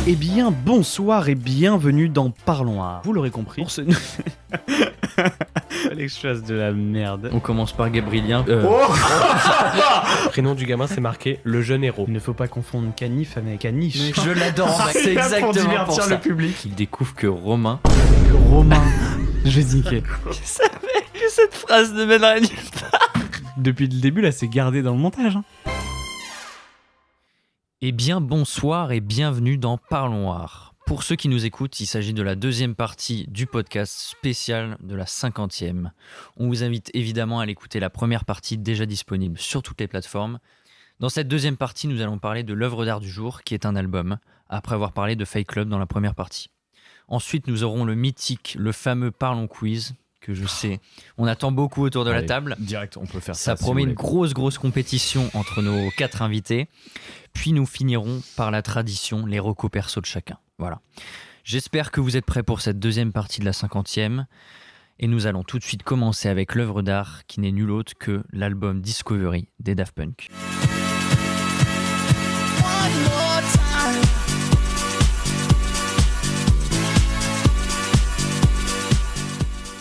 Eh bien, bonsoir et bienvenue dans Parlons Art. Vous l'aurez compris, pour ce... Fallait que je fasse de la merde. On commence par Gabrielien. Prénom du gamin, c'est marqué le jeune héros. Il ne faut pas confondre canif avec caniche. Mais je l'adore, c'est Pour exactement divertir pour ça. le public. Il découvre que Romain... Je vais niquer. Je savais que cette phrase ne mènerait nulle part. Depuis le début, là, c'est gardé dans le montage. Eh bien, bonsoir et bienvenue dans Parlons Art. Pour ceux qui nous écoutent, il s'agit de la deuxième partie du podcast spécial de la 50e. On vous invite évidemment à aller écouter la première partie déjà disponible sur toutes les plateformes. Dans cette deuxième partie, nous allons parler de l'œuvre d'art du jour, qui est un album, après avoir parlé de Fight Club dans la première partie. Ensuite, nous aurons le mythique, le fameux Parlons Quiz, que je sais, on attend beaucoup autour de la table. Direct, on peut faire Ça ça. promet une grosse compétition entre nos 4 invités. Puis nous finirons par la tradition, les recos perso de chacun. Voilà. J'espère que vous êtes prêts pour cette deuxième partie de la 50e. Et nous allons tout de suite commencer avec l'œuvre d'art qui n'est nulle autre que l'album Discovery des Daft Punk.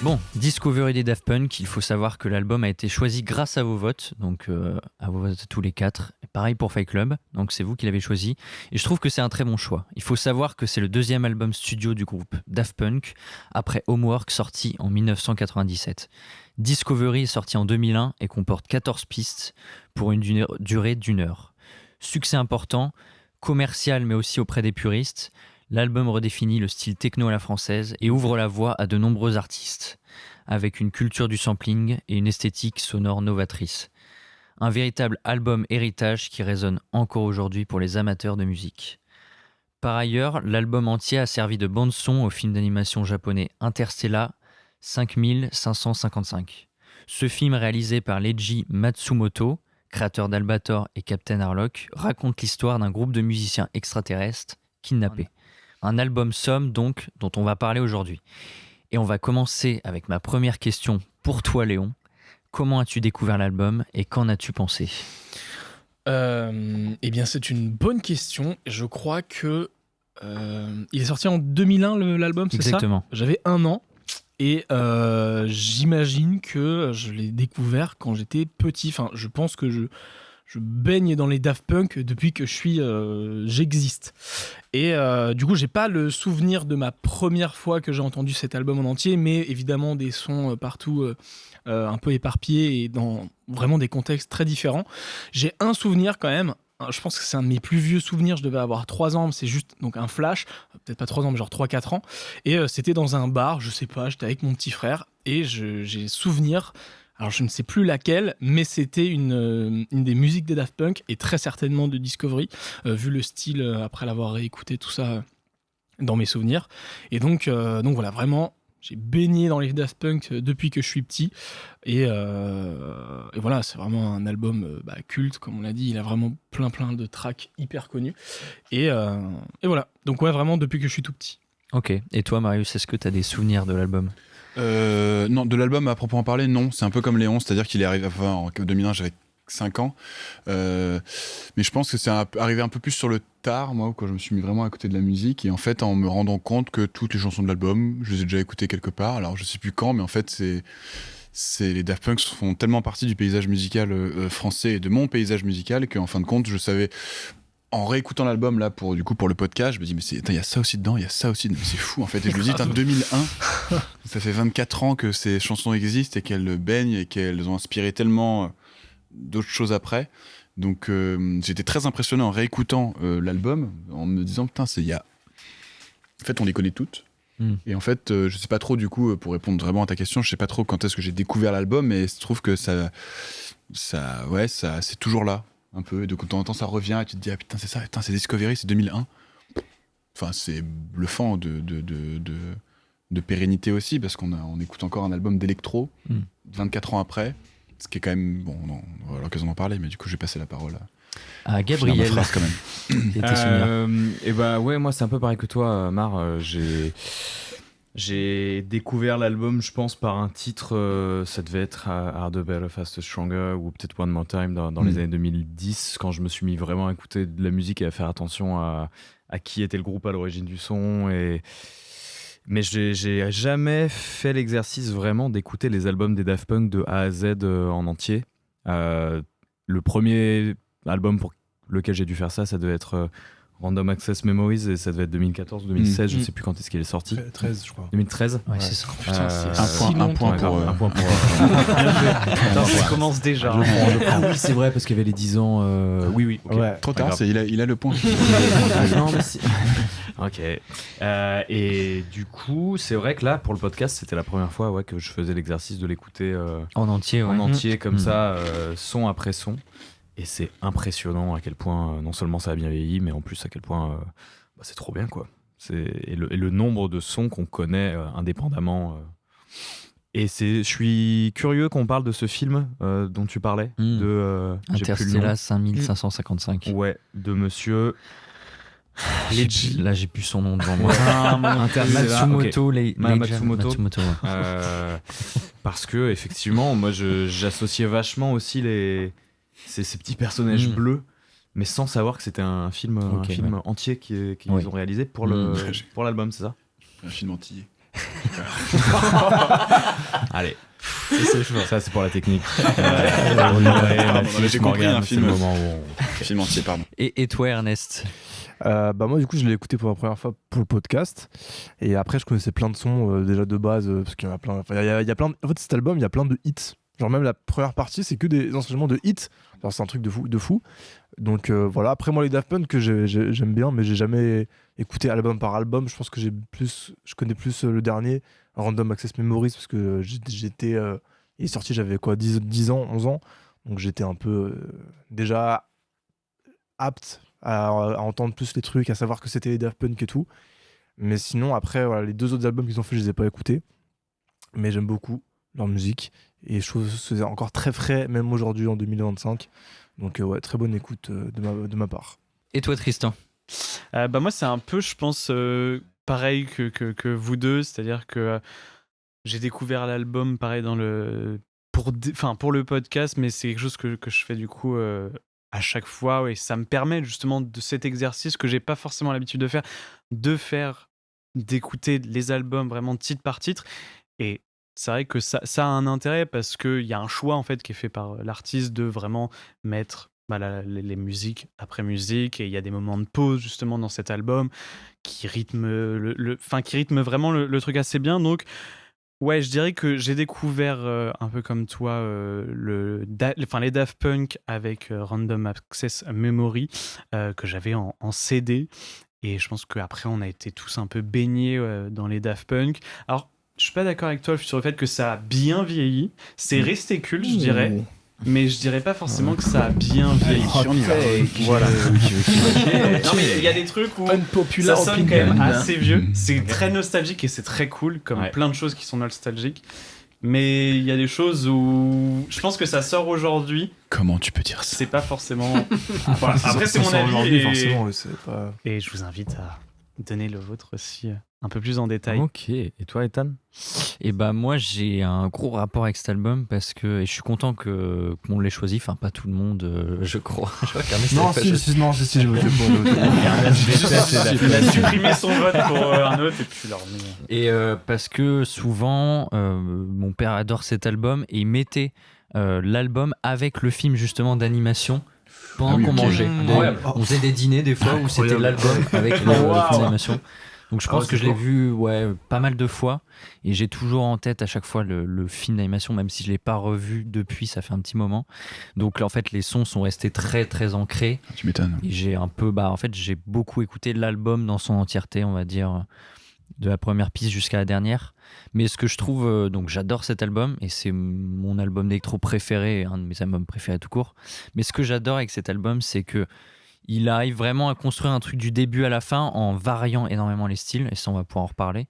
Bon, Discovery des Daft Punk, il faut savoir que l'album a été choisi grâce à vos votes, donc à vos votes tous les 4. Et pareil pour Fight Club, donc c'est vous qui l'avez choisi. Et je trouve que c'est un très bon choix. Il faut savoir que c'est le deuxième album studio du groupe Daft Punk, après Homework sorti en 1997. Discovery est sorti en 2001 et comporte 14 pistes pour une durée d'1 heure. Succès important, commercial mais aussi auprès des puristes. L'album redéfinit le style techno à la française et ouvre la voie à de nombreux artistes, avec une culture du sampling et une esthétique sonore novatrice. Un véritable album héritage qui résonne encore aujourd'hui pour les amateurs de musique. Par ailleurs, l'album entier a servi de bande-son au film d'animation japonais Interstellar 5555. Ce film réalisé par Leiji Matsumoto, créateur d'Albator et Captain Harlock, raconte l'histoire d'un groupe de musiciens extraterrestres kidnappés. Un album somme donc dont on va parler aujourd'hui. Et on va commencer avec ma première question pour toi Léon. Comment as-tu découvert l'album et qu'en as-tu pensé ? Eh bien c'est une bonne question. Je crois que il est sorti en 2001 l'album, c'est ça ? Exactement. J'avais 1 an et j'imagine que je l'ai découvert quand j'étais petit. Enfin, je pense que je baigne dans les Daft Punk depuis que j'existe. Et du coup, j'ai pas le souvenir de ma première fois que j'ai entendu cet album en entier, mais évidemment des sons partout un peu éparpillés et dans vraiment des contextes très différents. J'ai un souvenir quand même. Je pense que c'est un de mes plus vieux souvenirs. Je devais avoir 3 ans, c'est juste donc un flash. Peut-être pas 3 ans, mais genre 3-4 ans. Et c'était dans un bar, je sais pas, j'étais avec mon petit frère. Et j'ai souvenir... Alors je ne sais plus laquelle, mais c'était une des musiques des Daft Punk et très certainement de Discovery, vu le style après l'avoir réécouté tout ça dans mes souvenirs. Et donc voilà, vraiment, j'ai baigné dans les Daft Punk depuis que je suis petit. Et voilà, c'est vraiment un album culte, comme on l'a dit. Il a vraiment plein de tracks hyper connus. Et voilà, donc ouais, vraiment depuis que je suis tout petit. Ok, et toi Marius, est-ce que tu as des souvenirs de l'album ? Non, de l'album à proprement parler, non. C'est un peu comme Léon, c'est-à-dire qu'il est arrivé en 2001, j'avais 5 ans. Mais je pense que c'est arrivé un peu plus sur le tard, moi, quand je me suis mis vraiment à côté de la musique. Et en fait, en me rendant compte que toutes les chansons de l'album, je les ai déjà écoutées quelque part. Alors, je sais plus quand, mais en fait, les Daft Punk font tellement partie du paysage musical français et de mon paysage musical qu'en fin de compte, je savais... En réécoutant l'album là pour le podcast, je me dis mais il y a ça aussi dedans, il y a ça aussi, mais c'est fou en fait. Et je me dis 2001, ça fait 24 ans que ces chansons existent et qu'elles baignent et qu'elles ont inspiré tellement d'autres choses après. Donc j'étais très impressionné en réécoutant l'album, en me disant putain en fait on les connaît toutes. Et en fait je sais pas trop du coup pour répondre vraiment à ta question, je sais pas trop quand est-ce que j'ai découvert l'album, mais je trouve que ça c'est toujours là. Un peu, et de temps en temps ça revient et tu te dis ah putain c'est ça, putain, c'est Discovery, c'est 2001. Enfin c'est bluffant de pérennité aussi parce qu'on écoute encore un album d'électro 24 ans après, ce qui est quand même bon, on va avoir l'occasion d'en parler, mais du coup je vais passer la parole à Gabriel. Phrase, quand même. Et bah ouais, moi c'est un peu pareil que toi Mar, J'ai découvert l'album, je pense, par un titre, ça devait être Harder, Better, Faster, Stronger ou peut-être One More Time dans les années 2010, quand je me suis mis vraiment à écouter de la musique et à faire attention à qui était le groupe à l'origine du son. Mais j'ai jamais fait l'exercice vraiment d'écouter les albums des Daft Punk de A à Z en entier. Le premier album pour lequel j'ai dû faire ça devait être Random Access Memories et ça devait être 2014 ou 2016, je sais plus quand est-ce qu'il est sorti. 13, je crois. 2013. Ouais, c'est ça. Putain, c'est un point pour... un point pour Putain, ça commence déjà. Ah oui, c'est vrai, parce qu'il y avait les 10 ans. Oui, ok. Ouais. Trop tard, Pas il a le point. Non, mais ok. Et du coup, c'est vrai que là, pour le podcast, c'était la première fois que je faisais l'exercice de l'écouter En entier, ouais. en entier, comme ça, son après son. Et c'est impressionnant à quel point, non seulement ça a bien vieilli, mais en plus à quel point c'est trop bien, quoi. Et le nombre de sons qu'on connaît indépendamment. Et je suis curieux qu'on parle de ce film dont tu parlais. De, j'ai plus le nom. Interstellar 5555. Ouais, de monsieur. Là, j'ai plus son nom devant moi. Matsumoto, Matsumoto. ouais. Parce que effectivement, moi, j'associais vachement aussi ces petits personnages bleus, mais sans savoir que c'était un film entier qu'ils ont réalisé pour l'album, c'est ça? Un film entier. Allez. Ça, c'est pour la technique. J'ai compris un film entier, pardon. Et toi, Ernest? Moi du coup je l'ai écouté pour la première fois pour le podcast et après je connaissais plein de sons déjà de base parce qu'il y en a plein, il y a plein en fait cet album il y a plein de hits, genre même la première partie c'est que des enchaînements de hits, alors c'est un truc de fou. Donc voilà, après moi les Daft Punk que j'aime bien mais j'ai jamais écouté album par album, je pense que je connais plus le dernier Random Access Memories parce que j'étais il est sorti, j'avais quoi 10 ans, 11 ans, donc j'étais un peu déjà apte à entendre plus les trucs, à savoir que c'était les Daft Punk et tout. Mais sinon, après, voilà, les 2 autres albums qu'ils ont fait, je les ai pas écoutés. Mais j'aime beaucoup leur musique. Et je trouve que c'est encore très frais, même aujourd'hui, en 2025. Donc, ouais, très bonne écoute de ma part. Et toi, Tristan? Moi, c'est un peu, je pense, pareil que vous deux. C'est-à-dire que j'ai découvert l'album, pareil, pour le podcast, mais c'est quelque chose que je fais du coup... à chaque fois, et ça me permet justement de cet exercice que j'ai pas forcément l'habitude de faire, d'écouter les albums vraiment titre par titre. Et c'est vrai que ça a un intérêt parce qu'il y a un choix en fait qui est fait par l'artiste de vraiment mettre les musiques après musique, et il y a des moments de pause justement dans cet album qui rythment qui rythment vraiment le truc assez bien. Donc ouais, je dirais que j'ai découvert un peu comme toi les Daft Punk avec Random Access Memory que j'avais en CD, et je pense qu'après on a été tous un peu baignés dans les Daft Punk. Alors je suis pas d'accord avec toi sur le fait que ça a bien vieilli, c'est resté culte je dirais, mais je dirais pas forcément que ça a bien vieilli. Voilà. Non mais il y a des trucs où ça sonne quand même assez vieux. C'est très nostalgique et c'est très cool, comme plein de choses qui sont nostalgiques. Mais il y a des choses où je pense que ça sort aujourd'hui. Comment tu peux dire ça? C'est pas forcément. Voilà. Après c'est mon avis. Forcément, c'est pas... Et je vous invite à donner le vôtre aussi un peu plus en détail. Ok. Et toi, Ethan? Et moi j'ai un gros rapport avec cet album parce que et je suis content qu'on l'ait choisi, enfin pas tout le monde je crois. Non, si, je votais pour Il a supprimé son vote pour un autre et puis il l'a remis. Et parce que souvent mon père adore cet album et il mettait l'album avec le film justement d'animation pendant qu'on mangeait. On faisait des dîners des fois où c'était l'album avec le film d'animation. Donc je pense que je l'ai vu pas mal de fois et j'ai toujours en tête à chaque fois le film d'animation, même si je ne l'ai pas revu depuis, ça fait un petit moment. Donc en fait les sons sont restés très très ancrés. Tu m'étonnes. Et j'ai un peu, j'ai beaucoup écouté l'album dans son entièreté, on va dire, de la première piste jusqu'à la dernière. Mais ce que je trouve, donc j'adore cet album et c'est mon album d'électro préféré, un de mes albums préférés tout court. Mais ce que j'adore avec cet album, c'est que il arrive vraiment à construire un truc du début à la fin en variant énormément les styles, et ça on va pouvoir en reparler.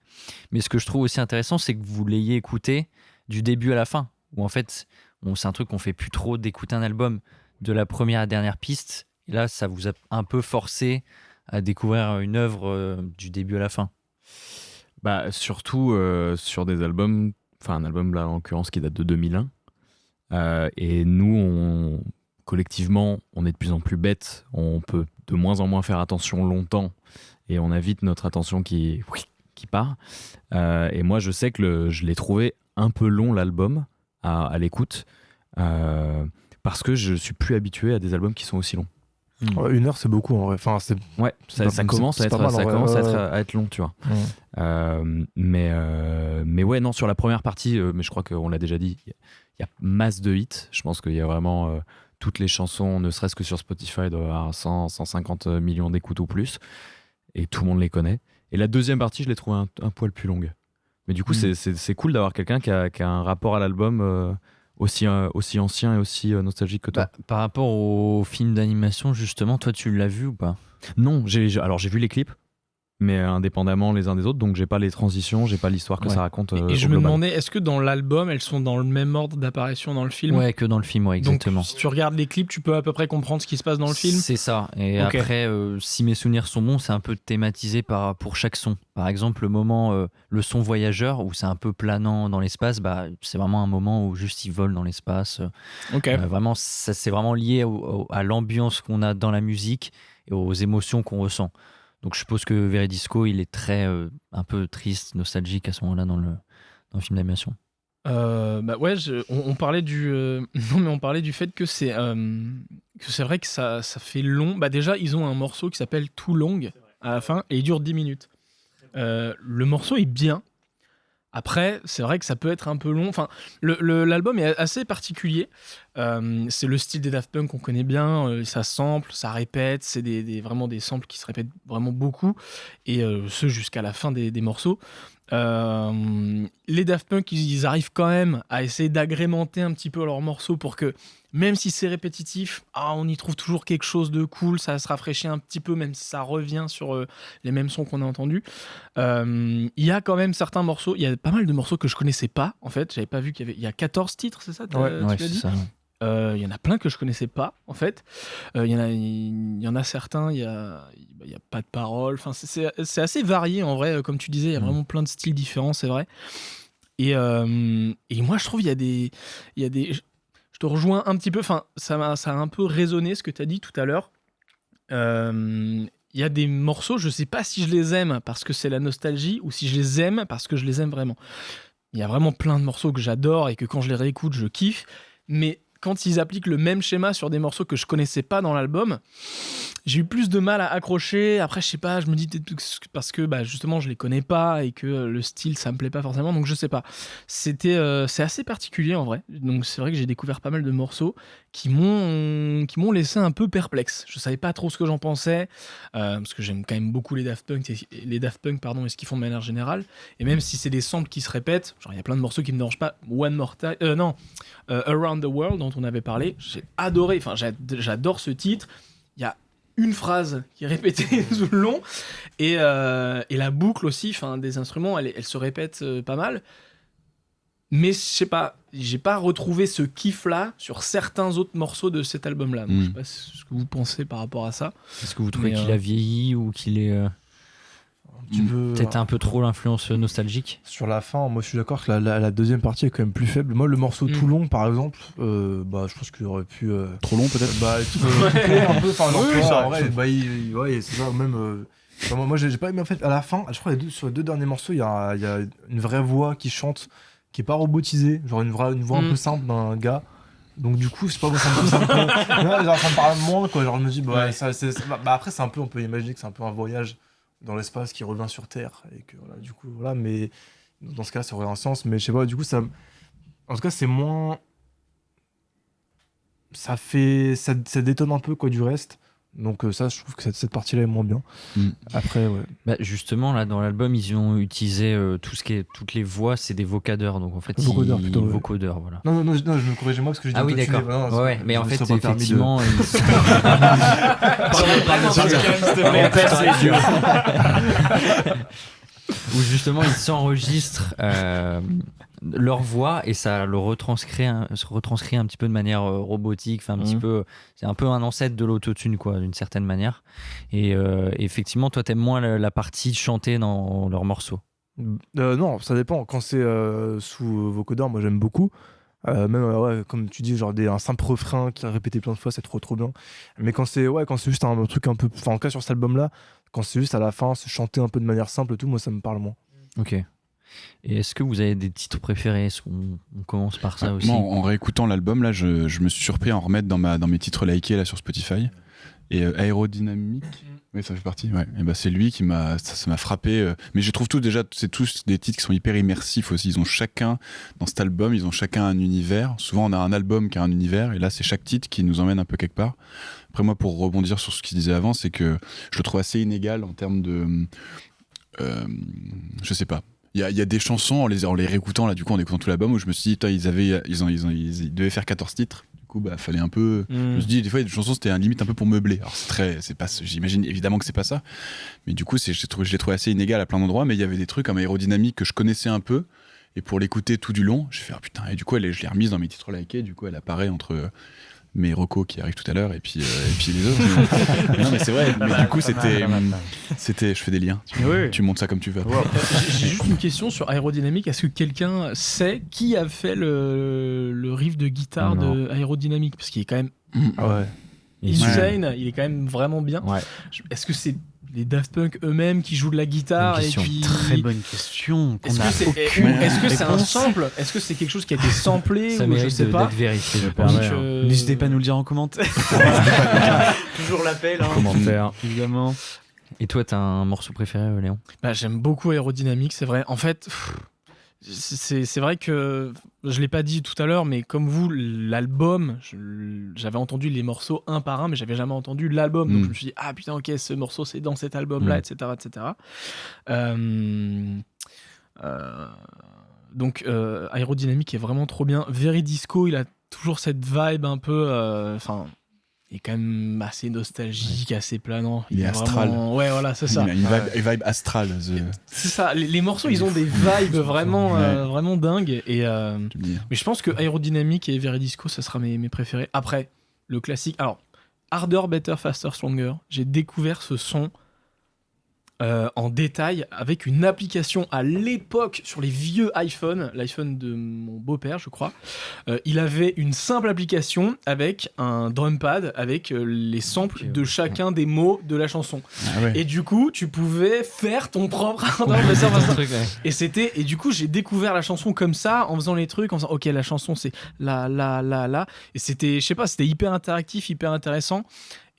Mais ce que je trouve aussi intéressant, c'est que vous l'ayez écouté du début à la fin, où en fait, c'est un truc qu'on fait plus trop, d'écouter un album de la première à la dernière piste. Et là, ça vous a un peu forcé à découvrir une œuvre du début à la fin. Bah, surtout sur des albums, enfin un album là en l'occurrence qui date de 2001. Et nous, collectivement, on est de plus en plus bêtes. On peut de moins en moins faire attention longtemps et on a vite notre attention qui part. Et moi, je sais que je l'ai trouvé un peu long l'album à l'écoute parce que je suis plus habitué à des albums qui sont aussi longs. Ouais, 1 heure, c'est beaucoup en vrai. Enfin, Ouais, ça commence à être long, tu vois. Mais ouais, non, sur la première partie, mais je crois qu'on l'a déjà dit, il y a masse de hits. Je pense qu'il y a vraiment toutes les chansons, ne serait-ce que sur Spotify, doivent avoir 150 millions d'écoutes ou plus. Et tout le monde les connaît. Et la deuxième partie, je l'ai trouvée un poil plus longue. Mais du coup, c'est cool d'avoir quelqu'un qui a un rapport à l'album aussi ancien et aussi nostalgique que toi. Par rapport au film d'animation, justement, toi, tu l'as vu ou pas ? Non, alors j'ai vu les clips, mais indépendamment les uns des autres, donc j'ai pas les transitions, j'ai pas l'histoire que ça raconte. Et je me demandais, est-ce que dans l'album, elles sont dans le même ordre d'apparition dans le film ? Ouais, que dans le film, ouais, exactement. Donc, si tu regardes les clips, tu peux à peu près comprendre ce qui se passe dans le film ? C'est ça. Et après, si mes souvenirs sont bons, c'est un peu thématisé pour chaque son. Par exemple, le moment, le son voyageur, où c'est un peu planant dans l'espace, c'est vraiment un moment où juste ils volent dans l'espace. Vraiment, ça, c'est vraiment lié à l'ambiance qu'on a dans la musique et aux émotions qu'on ressent. Donc je suppose que Veridisco, il est très un peu triste, nostalgique à ce moment-là dans le film d'animation. On parlait du fait que c'est vrai que ça fait long. Déjà, ils ont un morceau qui s'appelle Too Long à la fin et il dure 10 minutes. Le morceau est bien. Après, c'est vrai que ça peut être un peu long. Enfin, l'album est assez particulier. C'est le style des Daft Punk qu'on connaît bien. Ça sample, ça répète. C'est vraiment des samples qui se répètent vraiment beaucoup. Et ce, jusqu'à la fin des morceaux. Les Daft Punk, ils arrivent quand même à essayer d'agrémenter un petit peu leurs morceaux pour que, même si c'est répétitif, on y trouve toujours quelque chose de cool, ça se rafraîchit un petit peu, même si ça revient sur les mêmes sons qu'on a entendus. Il y a quand même certains morceaux, il y a pas mal de morceaux que je connaissais pas, en fait. J'avais pas vu qu'il y a 14 titres, c'est ça ? Ouais, tu l'as c'est dit ? ça. Il y en a plein que je connaissais pas, en fait. Il y en a certains, il y a pas de paroles. Enfin, c'est assez varié, en vrai. Comme tu disais, il y a vraiment plein de styles différents, c'est vrai. Et moi, je trouve il y a des... Je te rejoins un petit peu. Enfin, ça a un peu résonné ce que tu as dit tout à l'heure. Il y a des morceaux, je sais pas si je les aime parce que c'est la nostalgie ou si je les aime parce que je les aime vraiment. Il y a vraiment plein de morceaux que j'adore et que quand je les réécoute, je kiffe. Mais quand ils appliquent le même schéma sur des morceaux que je connaissais pas dans l'album, j'ai eu plus de mal à accrocher. Après, je sais pas, je me dis peut-être parce que justement je les connais pas et que le style ça me plaît pas forcément, donc je sais pas. C'est assez particulier en vrai. Donc c'est vrai que j'ai découvert pas mal de morceaux qui m'ont laissé un peu perplexe. Je savais pas trop ce que j'en pensais parce que j'aime quand même beaucoup les Daft Punk et ce qu'ils font de manière générale. Et même si c'est des samples qui se répètent, genre il y a plein de morceaux qui me dérangent pas. One More Time, Around the World dont on avait parlé, j'ai adoré. Enfin, j'adore ce titre. Il y a une phrase qui est répétée tout le long et la boucle aussi, des instruments, elle se répète pas mal. Mais je sais pas, j'ai pas retrouvé ce kiff-là sur certains autres morceaux de cet album-là. Donc, je sais pas ce que vous pensez par rapport à ça. Est-ce que vous trouvez qu'il a vieilli ou qu'il est peut-être un peu trop l'influence nostalgique ? Sur la fin, moi je suis d'accord que la deuxième partie est quand même plus faible. Moi, le morceau Tout Long, par exemple, je pense qu'il aurait pu. Trop long peut-être couper un peu. Enfin, oui, en vrai, ouais, c'est ça, même. Moi, j'ai pas aimé en fait. À la fin, je crois sur les deux derniers morceaux, il y a une vraie voix qui chante, qui est pas robotisée, genre une voix un peu simple d'un gars. Donc du coup, je sais pas, moi, ça me parle moins, quoi. Genre, je me dis, après, on peut imaginer que c'est un peu un voyage dans l'espace qui revient sur Terre et que voilà, du coup voilà, mais dans ce cas ça aurait un sens, mais je sais pas, du coup ça, en tout cas c'est moins, ça détonne un peu quoi du reste, donc ça je trouve que cette partie là est moins bien. Après justement là dans l'album ils ont utilisé toutes les voix, c'est des vocodeurs, donc en fait vocodeurs, voilà. Non, je me corrigeais moi parce que je dis oui d'accord, ouais, mais en fait effectivement où justement ils s'enregistrent leur voix et ça le retranscrit un petit peu de manière robotique, un petit peu, c'est un peu un ancêtre de l'autotune quoi, d'une certaine manière. Et effectivement toi t'aimes moins la partie chantée dans leurs morceaux. Non, ça dépend. Quand c'est sous vocodeur, moi j'aime beaucoup. Même comme tu dis, genre un simple refrain qui a répété plein de fois, c'est trop bien. Mais quand c'est juste un truc un peu, enfin en tout cas sur cet album-là, quand c'est juste à la fin, se chanter un peu de manière simple et tout, moi ça me parle moins. Ok. Et est-ce que vous avez des titres préférés? Est-ce qu'on commence par ça aussi? Moi, en réécoutant l'album, là, je me suis surpris à en remettre dans mes titres likés là sur Spotify. Et Aérodynamique, oui, ça fait partie. Ouais. Et bah, c'est lui qui ça m'a frappé. Mais je trouve c'est tous des titres qui sont hyper immersifs aussi. Ils ont chacun dans cet album, ils ont chacun un univers. Souvent, on a un album qui a un univers, et là, c'est chaque titre qui nous emmène un peu quelque part. Après, moi, pour rebondir sur ce qu'il disait avant, c'est que je le trouve assez inégal en termes de, je sais pas. Il y a des chansons en les réécoutant là, du coup, en écoutant tout l'album, où je me suis dit, ils devaient faire 14 titres. Fallait un peu. Je me suis dit, des fois, il y a des chansons, c'était un limite un peu pour meubler. Alors, j'imagine évidemment que c'est pas ça. Mais du coup, je l'ai trouvé assez inégal à plein d'endroits. Mais il y avait des trucs comme Aérodynamique que je connaissais un peu. Et pour l'écouter tout du long, j'ai fait, putain. Et du coup, je l'ai remise dans mes titres likés. Du coup, elle apparaît entre mes recos qui arrivent tout à l'heure et puis les autres. Non, mais c'est vrai. Mais du coup, je fais des liens. Tu montes ça comme tu veux. J'ai juste une question sur Aérodynamique. Est-ce que quelqu'un sait qui a fait le riff de guitare de Aérodynamique? Parce qu'il est quand même insane, il est quand même vraiment bien. Ouais. Est-ce que c'est les Daft Punk eux-mêmes qui jouent de la guitare et puis... Très bonne question. Est-ce que c'est un sample? Est-ce que c'est quelque chose qui a été samplé? Ça ou mérite je sais pas. d'être vérifié, je Donc, pense. N'hésitez pas à nous le dire en commentaire. Toujours l'appel, hein. Commentaire. Évidemment. Et toi, t'as un morceau préféré, Léon? J'aime beaucoup Aérodynamique, c'est vrai. En fait, c'est vrai que je l'ai pas dit tout à l'heure, mais comme vous, l'album, j'avais entendu les morceaux un par un, mais j'avais jamais entendu l'album. Donc je me suis dit, ah putain, ok, ce morceau c'est dans cet album-là, etc., etc. Donc Aérodynamique est vraiment trop bien. Veridisco, il a toujours cette vibe un peu, il est quand même assez nostalgique, assez planant. Il est astral. Vraiment... Ouais, voilà, c'est ça. Il a une vibe astrale. C'est ça. Les morceaux, ils ont des vibes vraiment, vraiment dingues. Mais je pense que Aérodynamique et Veridisco, ça sera mes préférés. Après, le classique. Alors, Harder, Better, Faster, Stronger. J'ai découvert ce son en détail avec une application à l'époque sur les vieux iPhones, l'iPhone de mon beau-père, je crois. Il avait une simple application avec un drum pad avec les samples de chacun des mots de la chanson. Ah ouais. Et du coup, tu pouvais faire ton propre Harder, Better, Faster. Et du coup, j'ai découvert la chanson comme ça, en faisant les trucs, en faisant ok, la chanson c'est la. Et c'était, je sais pas, c'était hyper interactif, hyper intéressant.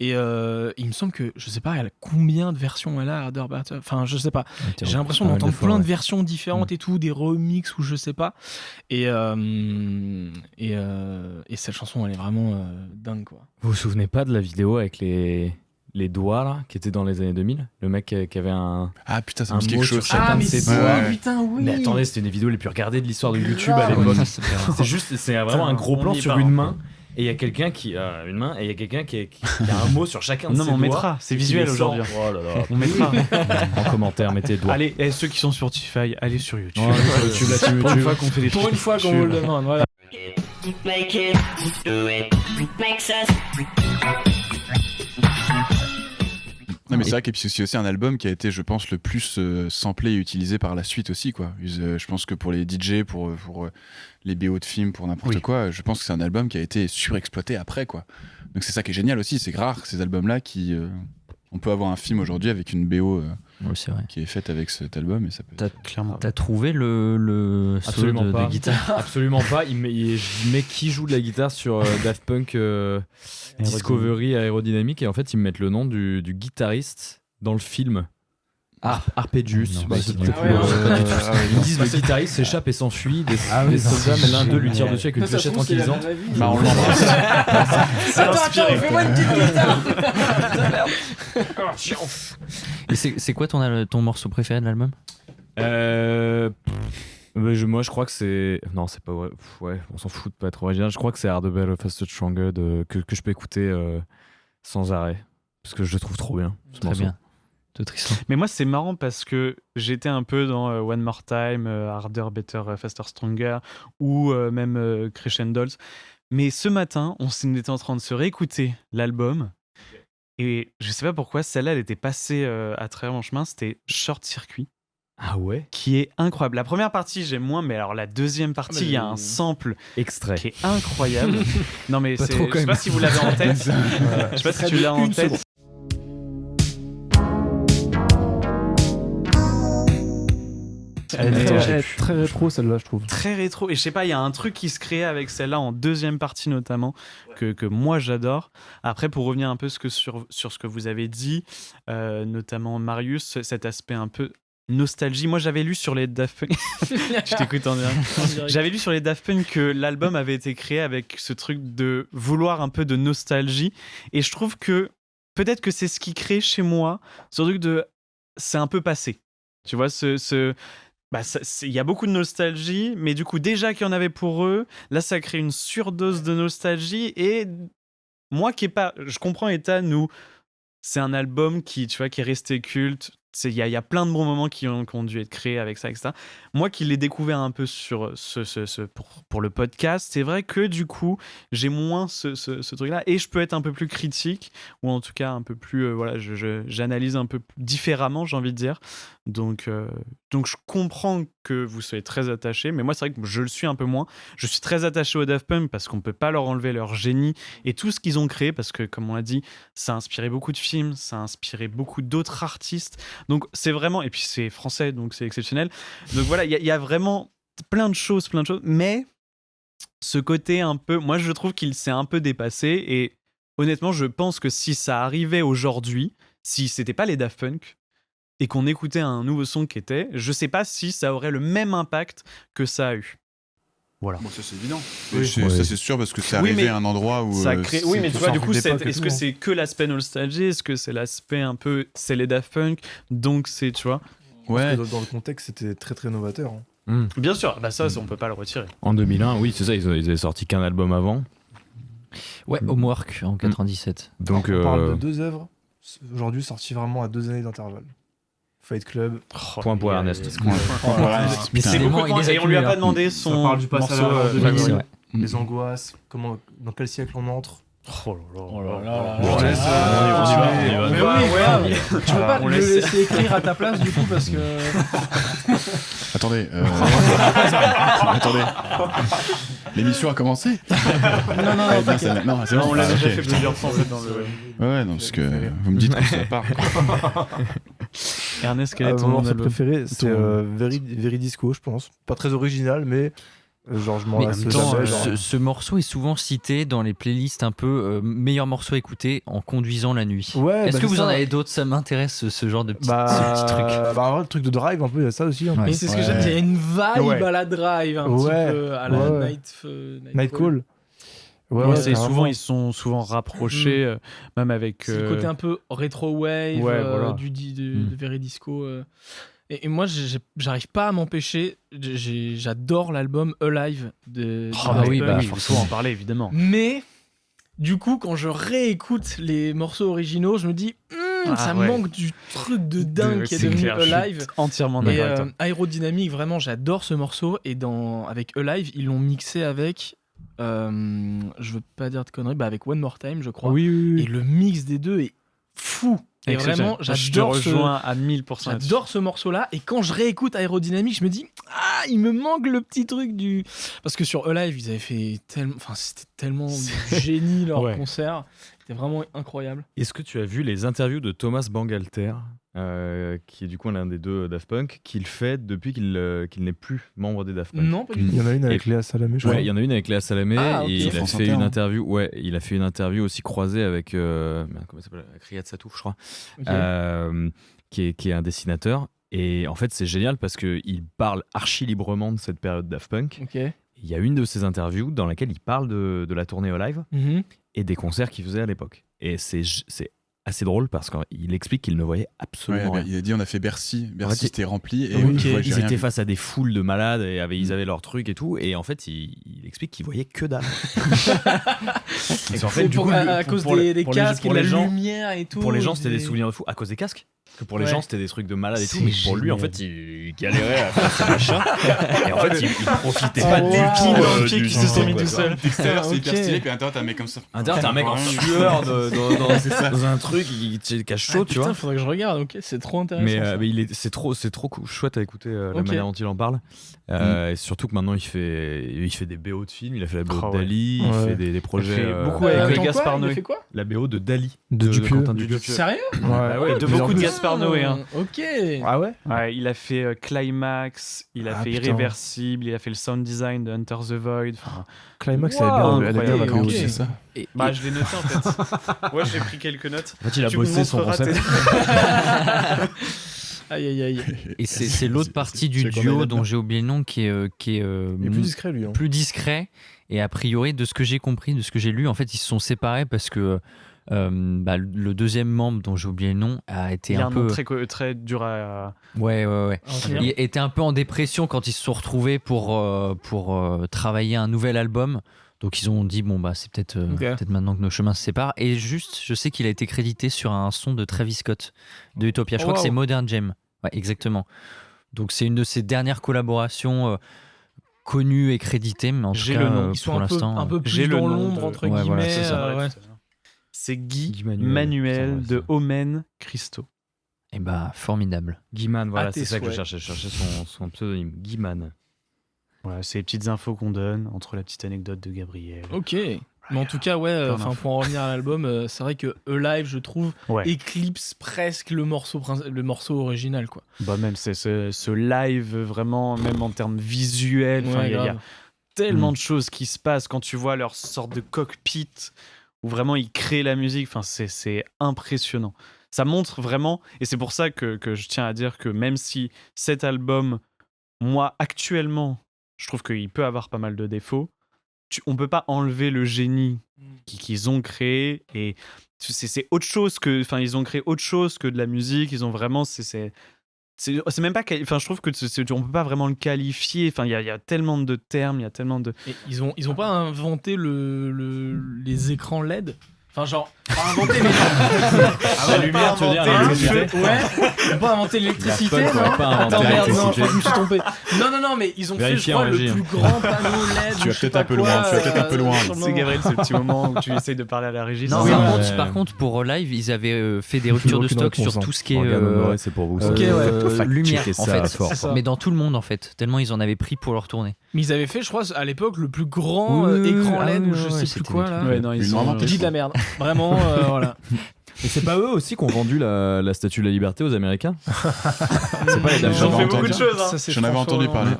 Et il me semble que, je sais pas, elle a combien de versions elle a, Harder, Better. Enfin, je sais pas. J'ai l'impression d'entendre plein de versions différentes et tout, des remixes ou je sais pas. Et cette chanson, elle est vraiment dingue, quoi. Vous vous souvenez pas de la vidéo avec les doigts là, qui était dans les années 2000? Le mec qui avait un. Ah putain, ça un me dit quelque mot chose. sur chacun de ses doigts. Putain, oui. Mais attendez, c'était une des vidéos les plus regardées de l'histoire de YouTube à l'époque. C'est vraiment un gros plan sur une main. Et il y a quelqu'un qui a une main et il y a quelqu'un qui a un mot sur chacun de ses doigts. Non, mais on mettra, c'est visuel aujourd'hui. Oh là là. On mettra. En commentaire, mettez doigts. Allez, et ceux qui sont sur Spotify, allez sur YouTube. Pour une fois qu'on fait des Pour une fois qu'on vous le demande, voilà. Make it, do it, makes us. Non, mais c'est vrai que c'est aussi un album qui a été, je pense, le plus samplé et utilisé par la suite aussi, quoi. Je pense que pour les DJ, pour les BO de films, pour n'importe quoi, je pense que c'est un album qui a été surexploité après, quoi. Donc c'est ça qui est génial aussi, c'est rare ces albums-là qui... on peut avoir un film aujourd'hui avec une BO c'est vrai. qui est faite avec cet album et ça peut... T'as trouvé le solo de guitare? Absolument pas. Il met qui joue de la guitare sur Daft Punk Discovery Aérodynamique, et en fait ils me mettent le nom du guitariste dans le film. Arpeggius. Ils disent le guitariste s'échappe et s'enfuit des soldats, mais l'un d'eux lui tire dessus avec une flèche tranquillisante. Bah on l'embrasse. Attends, fais-moi une petite guitare. Et c'est quoi ton morceau préféré de l'album? Moi je crois que c'est... Non, c'est pas vrai. Ouais, on s'en fout de pas être original. Je crois que c'est Harder, Better, Faster, Stronger que je peux écouter sans arrêt. Parce que je le trouve trop bien. Très bien. Tristan. Mais moi, c'est marrant parce que j'étais un peu dans One More Time, Harder, Better, Faster, Stronger ou même Crescendos. Mais ce matin, on était en train de se réécouter l'album. Et je sais pas pourquoi, celle-là, elle était passée à travers mon chemin. C'était Short Circuit. Ah ouais. qui est incroyable. La première partie, j'aime moins, mais alors la deuxième partie, il y a un sample Extrait. qui est incroyable. Non, mais Pas c'est, trop, je quand sais pas même. si vous l'avez en tête. Je sais pas si tu l'as en tête. Elle Mais, est très rétro celle-là, je trouve. très rétro, et je sais pas, il y a un truc qui se crée avec celle-là en deuxième partie notamment que moi j'adore. Après, pour revenir un peu sur ce que vous avez dit, notamment Marius, cet aspect un peu nostalgie. Moi j'avais lu sur les Daft Punk je t'écoute en direct. J'avais lu sur les Daft Punk que l'album avait été créé avec ce truc de vouloir un peu de nostalgie, et je trouve que peut-être que c'est ce qui crée chez moi ce truc de c'est un peu passé, tu vois, il y a beaucoup de nostalgie, mais du coup, déjà qu'il y en avait pour eux, là, ça crée une surdose de nostalgie. Et moi qui est pas. Je comprends, Ethan, où c'est un album qui, tu vois, qui est resté culte. Il y a plein de bons moments qui ont dû être créés avec ça, etc. Moi qui l'ai découvert un peu sur pour le podcast, c'est vrai que du coup, j'ai moins ce truc-là. Et je peux être un peu plus critique, ou en tout cas un peu plus. Voilà, j'analyse un peu différemment, j'ai envie de dire. Donc je comprends que vous soyez très attachés, mais moi c'est vrai que je le suis un peu moins. Je suis très attaché aux Daft Punk parce qu'on peut pas leur enlever leur génie et tout ce qu'ils ont créé, parce que comme on l'a dit, ça a inspiré beaucoup de films, ça a inspiré beaucoup d'autres artistes. Donc c'est vraiment, et puis c'est français, donc c'est exceptionnel. Donc voilà, il y a vraiment plein de choses, mais ce côté un peu, moi je trouve qu'il s'est un peu dépassé, et honnêtement je pense que si ça arrivait aujourd'hui, si c'était pas les Daft Punk, et qu'on écoutait un nouveau son qui était, je sais pas si ça aurait le même impact que ça a eu. Voilà. Bon, ça c'est évident. Oui. Ça c'est sûr, parce que c'est Oui, arrivé mais à un endroit où. Ça crée... Oui, mais tu vois, du coup, d'époque et est-ce tout, que hein. c'est que l'aspect nostalgie? Est-ce que c'est l'aspect un peu... C'est les Daft Punk, donc c'est, tu vois... Ouais. Parce que dans le contexte, c'était très très novateur. Hein. Bien sûr, bah ça, on peut pas le retirer. En 2001, oui, c'est ça, ils avaient sorti qu'un album avant. Ouais, Homework en 97. Donc, On parle de deux œuvres aujourd'hui sorties vraiment à 2 années d'intervalle. Fight Club. point pour Ernest. Mais c'est Décidément, beaucoup il les a et on lui a plus, pas là. demandé Ça son parle du passage morceau... à l'heure de Oui, minuit. c'est vrai. Les angoisses, dans quel siècle on entre. Oh là là. Je laisse, on y va. Mais oui, tu veux pas on le laisse- laisser écrire à ta place du coup parce que. Attendez. Attendez. L'émission a commencé. Non, c'est On l'a déjà ok. fait plusieurs fois en fait, dans le... Ouais, non, parce que vous me dites que ça part. Ernest, quel est Mon ton morceau album? préféré, c'est Veridisco, je pense. Pas très original, mais genre je m'en Mais en lasse même temps, jamais, genre. ce morceau est souvent cité dans les playlists un peu meilleurs morceaux écoutés en conduisant la nuit. Ouais, Est-ce bah, que c'est vous en ça. avez d'autres? Ça m'intéresse ce genre de ce petit truc. Bah, en vrai, le truc de drive, un peu, il y a ça aussi. Hein. Ouais. Mais c'est ce que j'aime, il y a une vibe Ouais. à la drive un petit Ouais. peu, à la Ouais. Night Call. Ouais, Ouais, ouais, c'est carrément. souvent, ils sont souvent rapprochés, même avec... C'est le côté un peu rétro wave Ouais, voilà. de Veridisco. Et moi, j'arrive pas à m'empêcher. J'adore l'album Alive de Oh, Daft oui, Punk. bah, il faut en parler, évidemment. Mais du coup, quand je réécoute les morceaux originaux, je me dis ça ouais. manque du truc de dingue qui est C'est devenu clair, je suis Alive. entièrement Et d'accord avec toi. Aérodynamique, vraiment, j'adore ce morceau. Et avec Alive, ils l'ont mixé avec. Je veux pas dire de conneries, avec One More Time, je crois. Oui, oui, oui. Et le mix des deux est fou. Et Exceptionnel. vraiment, Je te j'adore rejoins à 1000%. là-dessus. J'adore ce morceau-là, et quand je réécoute Aérodynamique, je me dis il me manque le petit truc du. Parce que sur Alive, ils avaient fait tellement. Enfin, c'était tellement du génie leur Ouais. concert. C'était vraiment incroyable. Est-ce que tu as vu les interviews de Thomas Bangalter, qui est du coup l'un des deux Daft Punk, qu'il fait depuis qu'il n'est plus membre des Daft Punk? Non, pas du tout. Il y en a une avec Et- Léa Salamé, je crois. Ouais, il y en a une avec Léa Salamé, Ah, ok. et Sur il a France fait Inter, une hein. interview. Ouais, il a fait une interview aussi croisée avec comment il s'appelle, avec Riyad Satouf, je crois, Ok. qui est un dessinateur. Et en fait, c'est génial parce que il parle archi librement de cette période Daft Punk. Ok. Il y a une de ses interviews dans laquelle il parle de la tournée au live Mhm. et des concerts qu'il faisait à l'époque. Et c'est assez drôle parce qu'il explique qu'il ne voyait absolument Ouais, rien. il a dit on a fait Bercy. En Bercy fait, c'était rempli et Oui, je vois, j'ai ils rien étaient vu. face à des foules de malades et ils avaient leurs trucs et tout. Et en fait, il explique qu'ils voyaient que dalle. Et qu'en fait, C'est du coup, à cause des pour casques et pour de la les gens, lumière et tout. pour les gens, c'était des souvenirs de fou à cause des casques. Que pour les Ouais. gens, c'était des trucs de malade et tout, C'est mais pour lui, en génial. fait, il galérait à faire ses machins. Et en fait, il profitait Oh, pas wow. du tout Dans le pied du qui se sont son, mis quoi, tout tu vois. seul. Extérieur, c'est Ok. hyper stylé, puis à l'intérieur, t'as un mec comme ça. À l'intérieur, t'as un mec en sueur dans un truc qui a chaud, tu Putain, vois. faudrait que je regarde, ok, c'est trop intéressant. Mais, ça. mais c'est trop chouette à écouter la Ok. manière dont il en parle. Et surtout que maintenant il fait des BO de films. Il a fait la BO Oh, de Dali, il Ouais. fait des projets. fait beaucoup Attends, avec quoi Gaspard Il a Noé. fait quoi La BO de Dali. De Dupieux. Quentin Dupieux. Sérieux Bah ouais, de plusieurs beaucoup de fois. Gaspard Noé. Hein. Ok. Ah ouais. Ouais, il a fait Climax, il a Ah, fait putain. Irréversible, il a fait le sound design de Enter the Void. Enfin, Climax, Wow, elle est bien la incroyable. BO Ok. aussi. ça. bah, je l'ai noté en fait. Ouais, j'ai pris quelques notes. En fait, il a Tu me bossé son montreras concept. Aïe, aïe, aïe. Et c'est l'autre partie du c'est qu'on est duo là-dedans. dont j'ai oublié le nom qui est Il est plus discret lui. Hein. plus discret. Et a priori, de ce que j'ai compris, de ce que j'ai lu, en fait, ils se sont séparés parce que le deuxième membre dont j'ai oublié le nom a été Il a un un peu. nom très dur à. Ouais. Ok. Il était un peu en dépression quand ils se sont retrouvés pour travailler un nouvel album. Donc ils ont dit bon bah c'est peut-être peut-être maintenant que nos chemins se séparent. Et juste, je sais qu'il a été crédité sur un son de Travis Scott de Utopia. Je crois que c'est Modern Jam. Ouais, exactement. Donc c'est une de ses dernières collaborations connues et créditées, mais en tout J'ai cas le nom. Ils sont pour un peu, l'instant. un peu j'ai plus le dans nom l'ombre, de- entre Ouais, voilà, guillemets. c'est ça. Ouais. C'est Guy Guy Manuel. Manuel Putain, ouais, de ça. Omen Christo. Et bah formidable. Guiman, voilà, À tes c'est ça que je souhaits. cherchais. Je cherchais son pseudonyme. Guiman. Voilà, c'est les petites infos qu'on donne entre la petite anecdote de Gabriel. Ok. Mais en tout cas, ouais, Plein enfin d'infos. pour en revenir à l'album, c'est vrai que Alive, je trouve, Ouais. éclipse presque le morceau original, quoi. Bah même c'est ce live vraiment, même en termes visuels, enfin, Ouais, il y a grave. tellement de choses qui se passent quand tu vois leur sorte de cockpit où vraiment ils créent la musique. Enfin, c'est impressionnant. Ça montre vraiment, et c'est pour ça que je tiens à dire que même si cet album, moi actuellement, je trouve qu'il peut avoir pas mal de défauts, on peut pas enlever le génie qu'ils ont créé, et c'est autre chose que, enfin, ils ont créé autre chose que de la musique. Ils ont vraiment, c'est même pas, enfin, je trouve que on peut pas vraiment le qualifier. Enfin, il y a tellement de termes, il y a tellement de. Et ils ont pas inventé les écrans LED. Enfin, genre, pas inventé, mais La lumière, tu veux dire, un l'électricité. feu, ouais. Ils ont pas inventé l'électricité, Daft Punk non aurait pas inventé Attends, merde, non, je l'électricité. crois que je me suis trompé. Non, mais ils ont Vérifiez fait, je en crois, régie, le hein. plus grand panneau LED. Tu vas ou je sais peut-être pas un peu quoi, loin, tu vas peut-être un peu loin. sur le C'est moment. Gabriel, c'est le petit moment où tu essayes de parler à la régie. Non, c'est ça. par contre, pour Live, ils avaient fait des ruptures de aucune stock réponse, sur hein. tout ce qui est Organe honoré, c'est pour vous. ça. Ok, ouais. lumière, Checkez en ça fait. fort. C'est ça. Mais dans tout le monde, en fait. Tellement ils en avaient pris pour leur tournée. Mais ils avaient fait, je crois, à l'époque, le plus grand Oui, écran ah LED oui, ou je ouais, sais plus c'était quoi, des là. trucs. Ouais, non, Ils ils l'ont sont. inventé. Je dis de la merde. Vraiment, voilà. Et c'est pas eux aussi qui ont vendu la statue de la liberté aux Américains? C'est pas les Daft Ils ont Punk. fait beaucoup de choses. Hein. Ça, c'est J'en avais François entendu Hollande.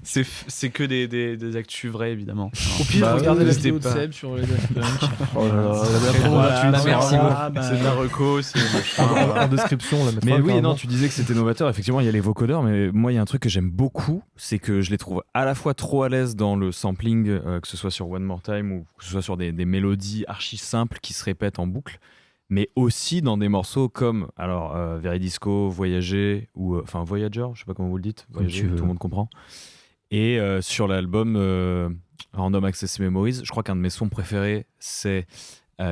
C'est que des actus vraies, évidemment. Au pire, Bah, regardez la n'hésitez vidéo de pas. Seb sur les Daft Punk. Oh là là, Voilà, bah, merci beaucoup. C'est de la reco, c'est en description, on la mettra Mais oui, carrément. non, tu disais que c'était novateur. Effectivement, il y a les vocodeurs, mais moi, il y a un truc que j'aime beaucoup, c'est que je les trouve à la fois trop à l'aise dans le sampling, que ce soit sur One More Time ou que ce soit sur des mélodies archi simples qui se répètent en boucle, mais aussi dans des morceaux comme Veridisco, Voyager ou enfin Voyager, je sais pas comment vous le dites, Comme Voyager, tu veux. tout le monde comprend. Et sur l'album Random Access Memories, je crois qu'un de mes sons préférés c'est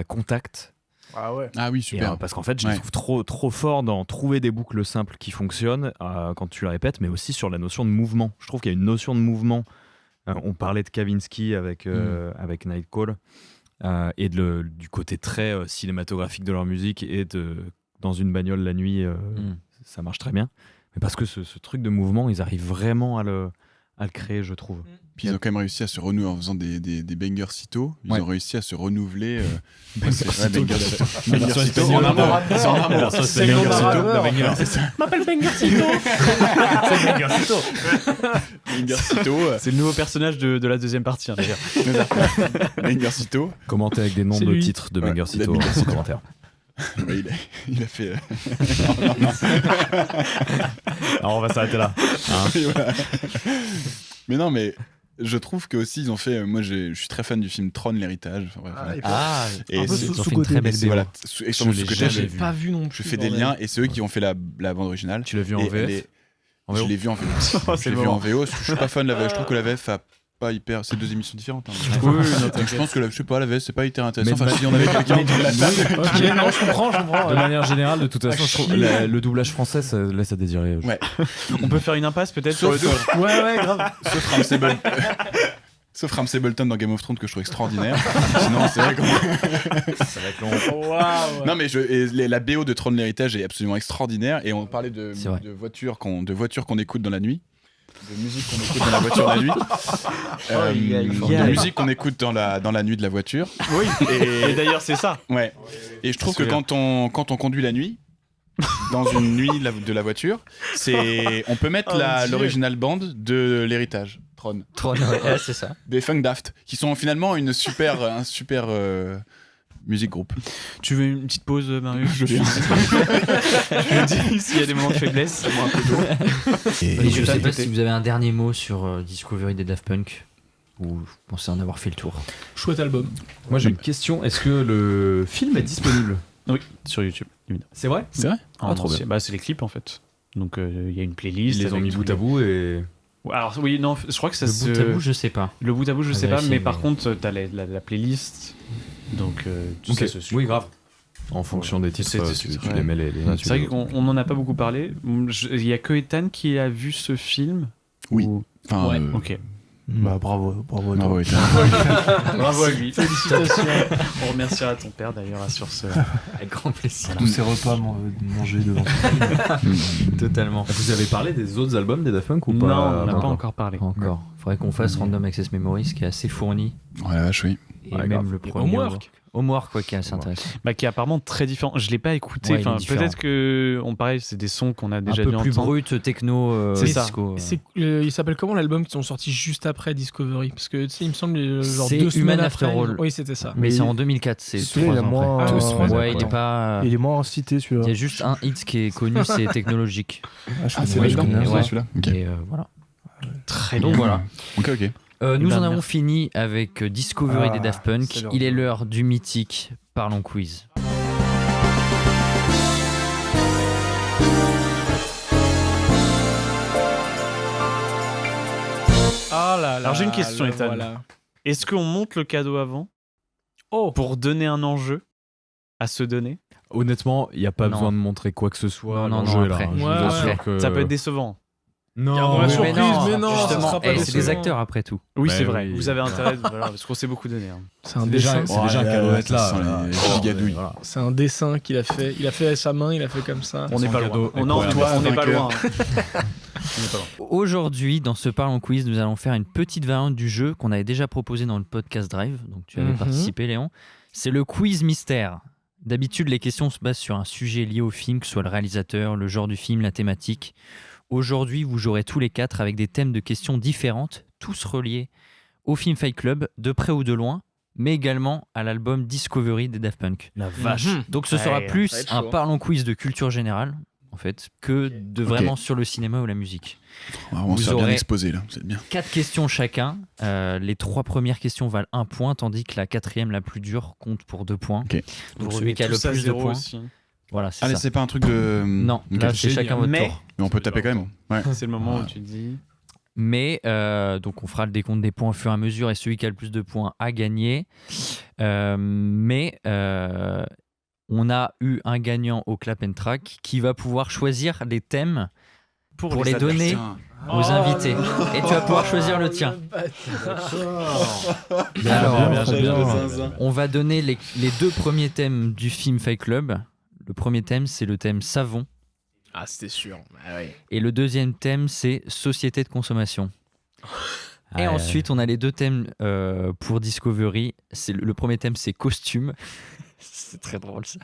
Contact. Ah ouais. Ah oui, Et, super. parce qu'en fait, je les Ouais. trouve trop fort dans trouver des boucles simples qui fonctionnent quand tu la répètes, mais aussi sur la notion de mouvement. Je trouve qu'il y a une notion de mouvement. On parlait de Kavinsky avec Nightcall et du côté très cinématographique de leur musique et dans une bagnole la nuit, ça marche très bien. Mais parce que ce truc de mouvement, ils arrivent vraiment à le créer, je trouve. Puis ils ont quand même réussi à se renouveler en faisant des bangers sitôt. Ils Ouais. ont réussi à se renouveler. Bangers sitôt. Bangers sito. version Bangers sito. espagnole. En amour. C'est en amour. version C'est le nom d'un rappeur. C'est ça. M'appelle Bengercito. Bangers sito. C'est le nouveau personnage de la deuxième partie, hein, d'ailleurs. Bangers sito. Commentez avec des noms C'est de lui. titres de Ouais, Banger Cito Banger en commentaire. Ouais, il a fait. Alors on va s'arrêter là. Hein. Et voilà. Mais non, mais je trouve que aussi ils ont fait. Moi, je suis très fan du film Tron, l'héritage. Enfin, bref, voilà. Ah, Et un peu c'est- ils ont fait une sous-côté. très belle c'est- BO. voilà, extrêmement l'ai sous-côté. jamais J'ai vu. pas vu non plus. Je fais des bordel. liens et c'est eux qui ont fait la bande originale. Tu l'as vu en Et VF elle est- En Je VO l'ai vu en VO. c'est Je l'ai le vu en moment. VO. Je suis pas fan de la VF. Je trouve que la VF a pas hyper. C'est 2 émissions différentes. Hein. Oui, non, Donc, je t'inquiète. pense que je sais pas, la VS c'est pas hyper intéressant. Mais Enfin, si on avait quelqu'un autour de la table. Ok, non, je comprends. De manière générale, de toute façon, je trouve le doublage français, ça laisse à désirer. Ouais. On peut faire une impasse peut-être sur le Sauf- double. Ouais, grave. Sauf Ramsay Bolton dans Game of Thrones que je trouve extraordinaire. Sinon, c'est vrai que. Ça va être long. Waouh. Non, mais la BO de Tron l'héritage est absolument extraordinaire. Et on parlait de C'est vrai. voitures qu'on écoute dans la nuit. De musique qu'on écoute dans la voiture la nuit. De musique qu'on écoute dans la nuit de la voiture. Oui, et d'ailleurs, c'est ça. Ouais. Et je trouve que Très bien. quand on conduit la nuit, dans une nuit de la voiture, on peut mettre Oh, mon Dieu. l'original band de l'héritage, Tron, Trop, ouais, c'est ça. des Funk Daft, qui sont finalement un super musique groupe. Tu veux une petite pause, Marius? Je suis. Je me dis, s'il y a des moments de faiblesse, moi un peu d'eau. Et je sais pas Peut-être. si vous avez un dernier mot sur Discovery des Daft Punk ou vous pensez en avoir fait le tour. Chouette album. Moi, j'ai une question. Est-ce que le film est disponible? Oui, sur YouTube, évidemment. C'est vrai? C'est vrai? En trop bien. ancien- Bah, c'est les clips en fait. Donc il y a une playlist. Ils les ont avec mis tous bout à les- bout et. Alors oui, non, je crois que ça Le se. bout à bout, je sais pas. Le bout à bout, je À sais pas, vérifier, mais par mais- contre, t'as la playlist. Donc tout Ok. ça se suit. Oui, grave. En fonction des titres, C'est- tu ouais. les mets les uns C'est vrai qu'on n'en a pas beaucoup parlé. Il y a que Ethan qui a vu ce film. Oui. Ou- Enfin, Ouais. Ok. Bah, bravo à toi. bravo, Ethan. Bravo à lui. Félicitations. On remerciera ton père d'ailleurs sur ce. Avec grand plaisir. Tous ces repas mangés devant. Totalement. Vous avez parlé des autres albums des Daft Punk ou Non, pas? on n'a pas encore. encore parlé. Pas encore. Faudrait qu'on fasse Random Access Memories qui est assez fourni. Ouais, la vache, oui. Et Ouais, même grave. le Et premier. Homework. Homework, quoi, qui est assez intéressant. Bah, qui est apparemment très différent. Je l'ai pas écouté. Ouais, il est Enfin, différent. peut-être que on pareil, c'est des sons qu'on a déjà Un peu dû plus entendre. brut, techno, C'est ça. disco. Il s'appelle comment l'album qui sont sortis juste après Discovery? Parce que tu sais, il me semble genre C'est 2 semaines Human après. After All. Oui, c'était ça. Mais Mais c'est en 2004, c'est celui-là, 3 il est ans moins- après. Ah, Ah, ouais, Ouais, il est pas. Il est moins cité Il celui-là. y a juste un hit qui est connu, c'est Technologique. Ah, je Ah, c'est connais vrai, pas, je je connais connais ouais. celui-là. Ok. Et voilà. Très Donc bien. voilà. Ok, ok. Nous Ben, en avons merci. fini avec Discovery Ah, des Daft Punk. c'est l'heure. Il est l'heure du mythique Parlons Quiz. Ah là là. Alors, j'ai une question, là, Ethan. voilà. Est-ce qu'on monte le cadeau avant pour donner un enjeu à se donner? Honnêtement, il n'y a pas Non. besoin de montrer quoi que ce soit. Non, L'enjeu non, est là, après. hein. Je Ouais, vous assure ouais. que. Ça peut être décevant. Non, Gardons la mais- surprise, mais non, ça justement, sera pas c'est des décevant. acteurs après tout. Oui, Bah c'est vrai. oui. Vous avez intérêt, voilà, parce qu'on s'est beaucoup donné. Hein. C'est un C'est déjà, dessin. c'est déjà un cadeau d'être là. ça sent voilà. les gigadouilles. Voilà. C'est un dessin qu'il a fait. Il a fait à sa main, il a fait comme ça. On n'est Sans pas cadeau, loin. On est en incroyable. toi, on n'est pas Vainqueur. loin. hein. On n'est pas loin. Aujourd'hui, dans ce Parlons Quiz, nous allons faire une petite variante du jeu qu'on avait déjà proposé dans le podcast Drive. Donc tu avais Mhm. participé, Léon. C'est le quiz mystère. D'habitude, les questions se basent sur un sujet lié au film, que ce soit le réalisateur, le genre du film, la thématique. Aujourd'hui, vous jouerez tous les 4 avec des thèmes de questions différentes, tous reliés au film Fight Club, de près ou de loin, mais également à l'album Discovery des Daft Punk. La vache. Donc ce sera Ouais, plus ça va être un chaud. Parlons Quiz de culture générale, en fait, que de vraiment sur le cinéma ou la musique. Ah, on Vous se fait bien aurez- exposer là, c'est bien. 4 questions chacun. Les 3 premières questions valent 1 point, tandis que la 4e, la plus dure, compte pour 2 points. Ok. Donc Vous celui qui a le tous à plus de zéro points. aussi. Voilà, c'est Allez, ça. c'est pas un truc de. Non, Ok. là c'est Génial. chacun votre Mais- tour. Mais on peut taper quand même. Ouais. C'est le moment Ouais. où tu te dis. Mais donc on fera le décompte des points au fur et à mesure et celui qui a le plus de points a gagné. Mais on a eu un gagnant au Clap and Track qui va pouvoir choisir les thèmes pour les donner Putain. aux invités. Et tu vas pouvoir choisir le tien. Alors, Très bien. on va donner les 2 premiers thèmes du film Fight Club. Le premier thème, c'est le thème savon. Ah, c'était sûr. Ah ouais. Et le deuxième thème, c'est société de consommation. Et ensuite, on a les 2 thèmes pour Discovery. Le premier thème, c'est costume. C'est très drôle ça.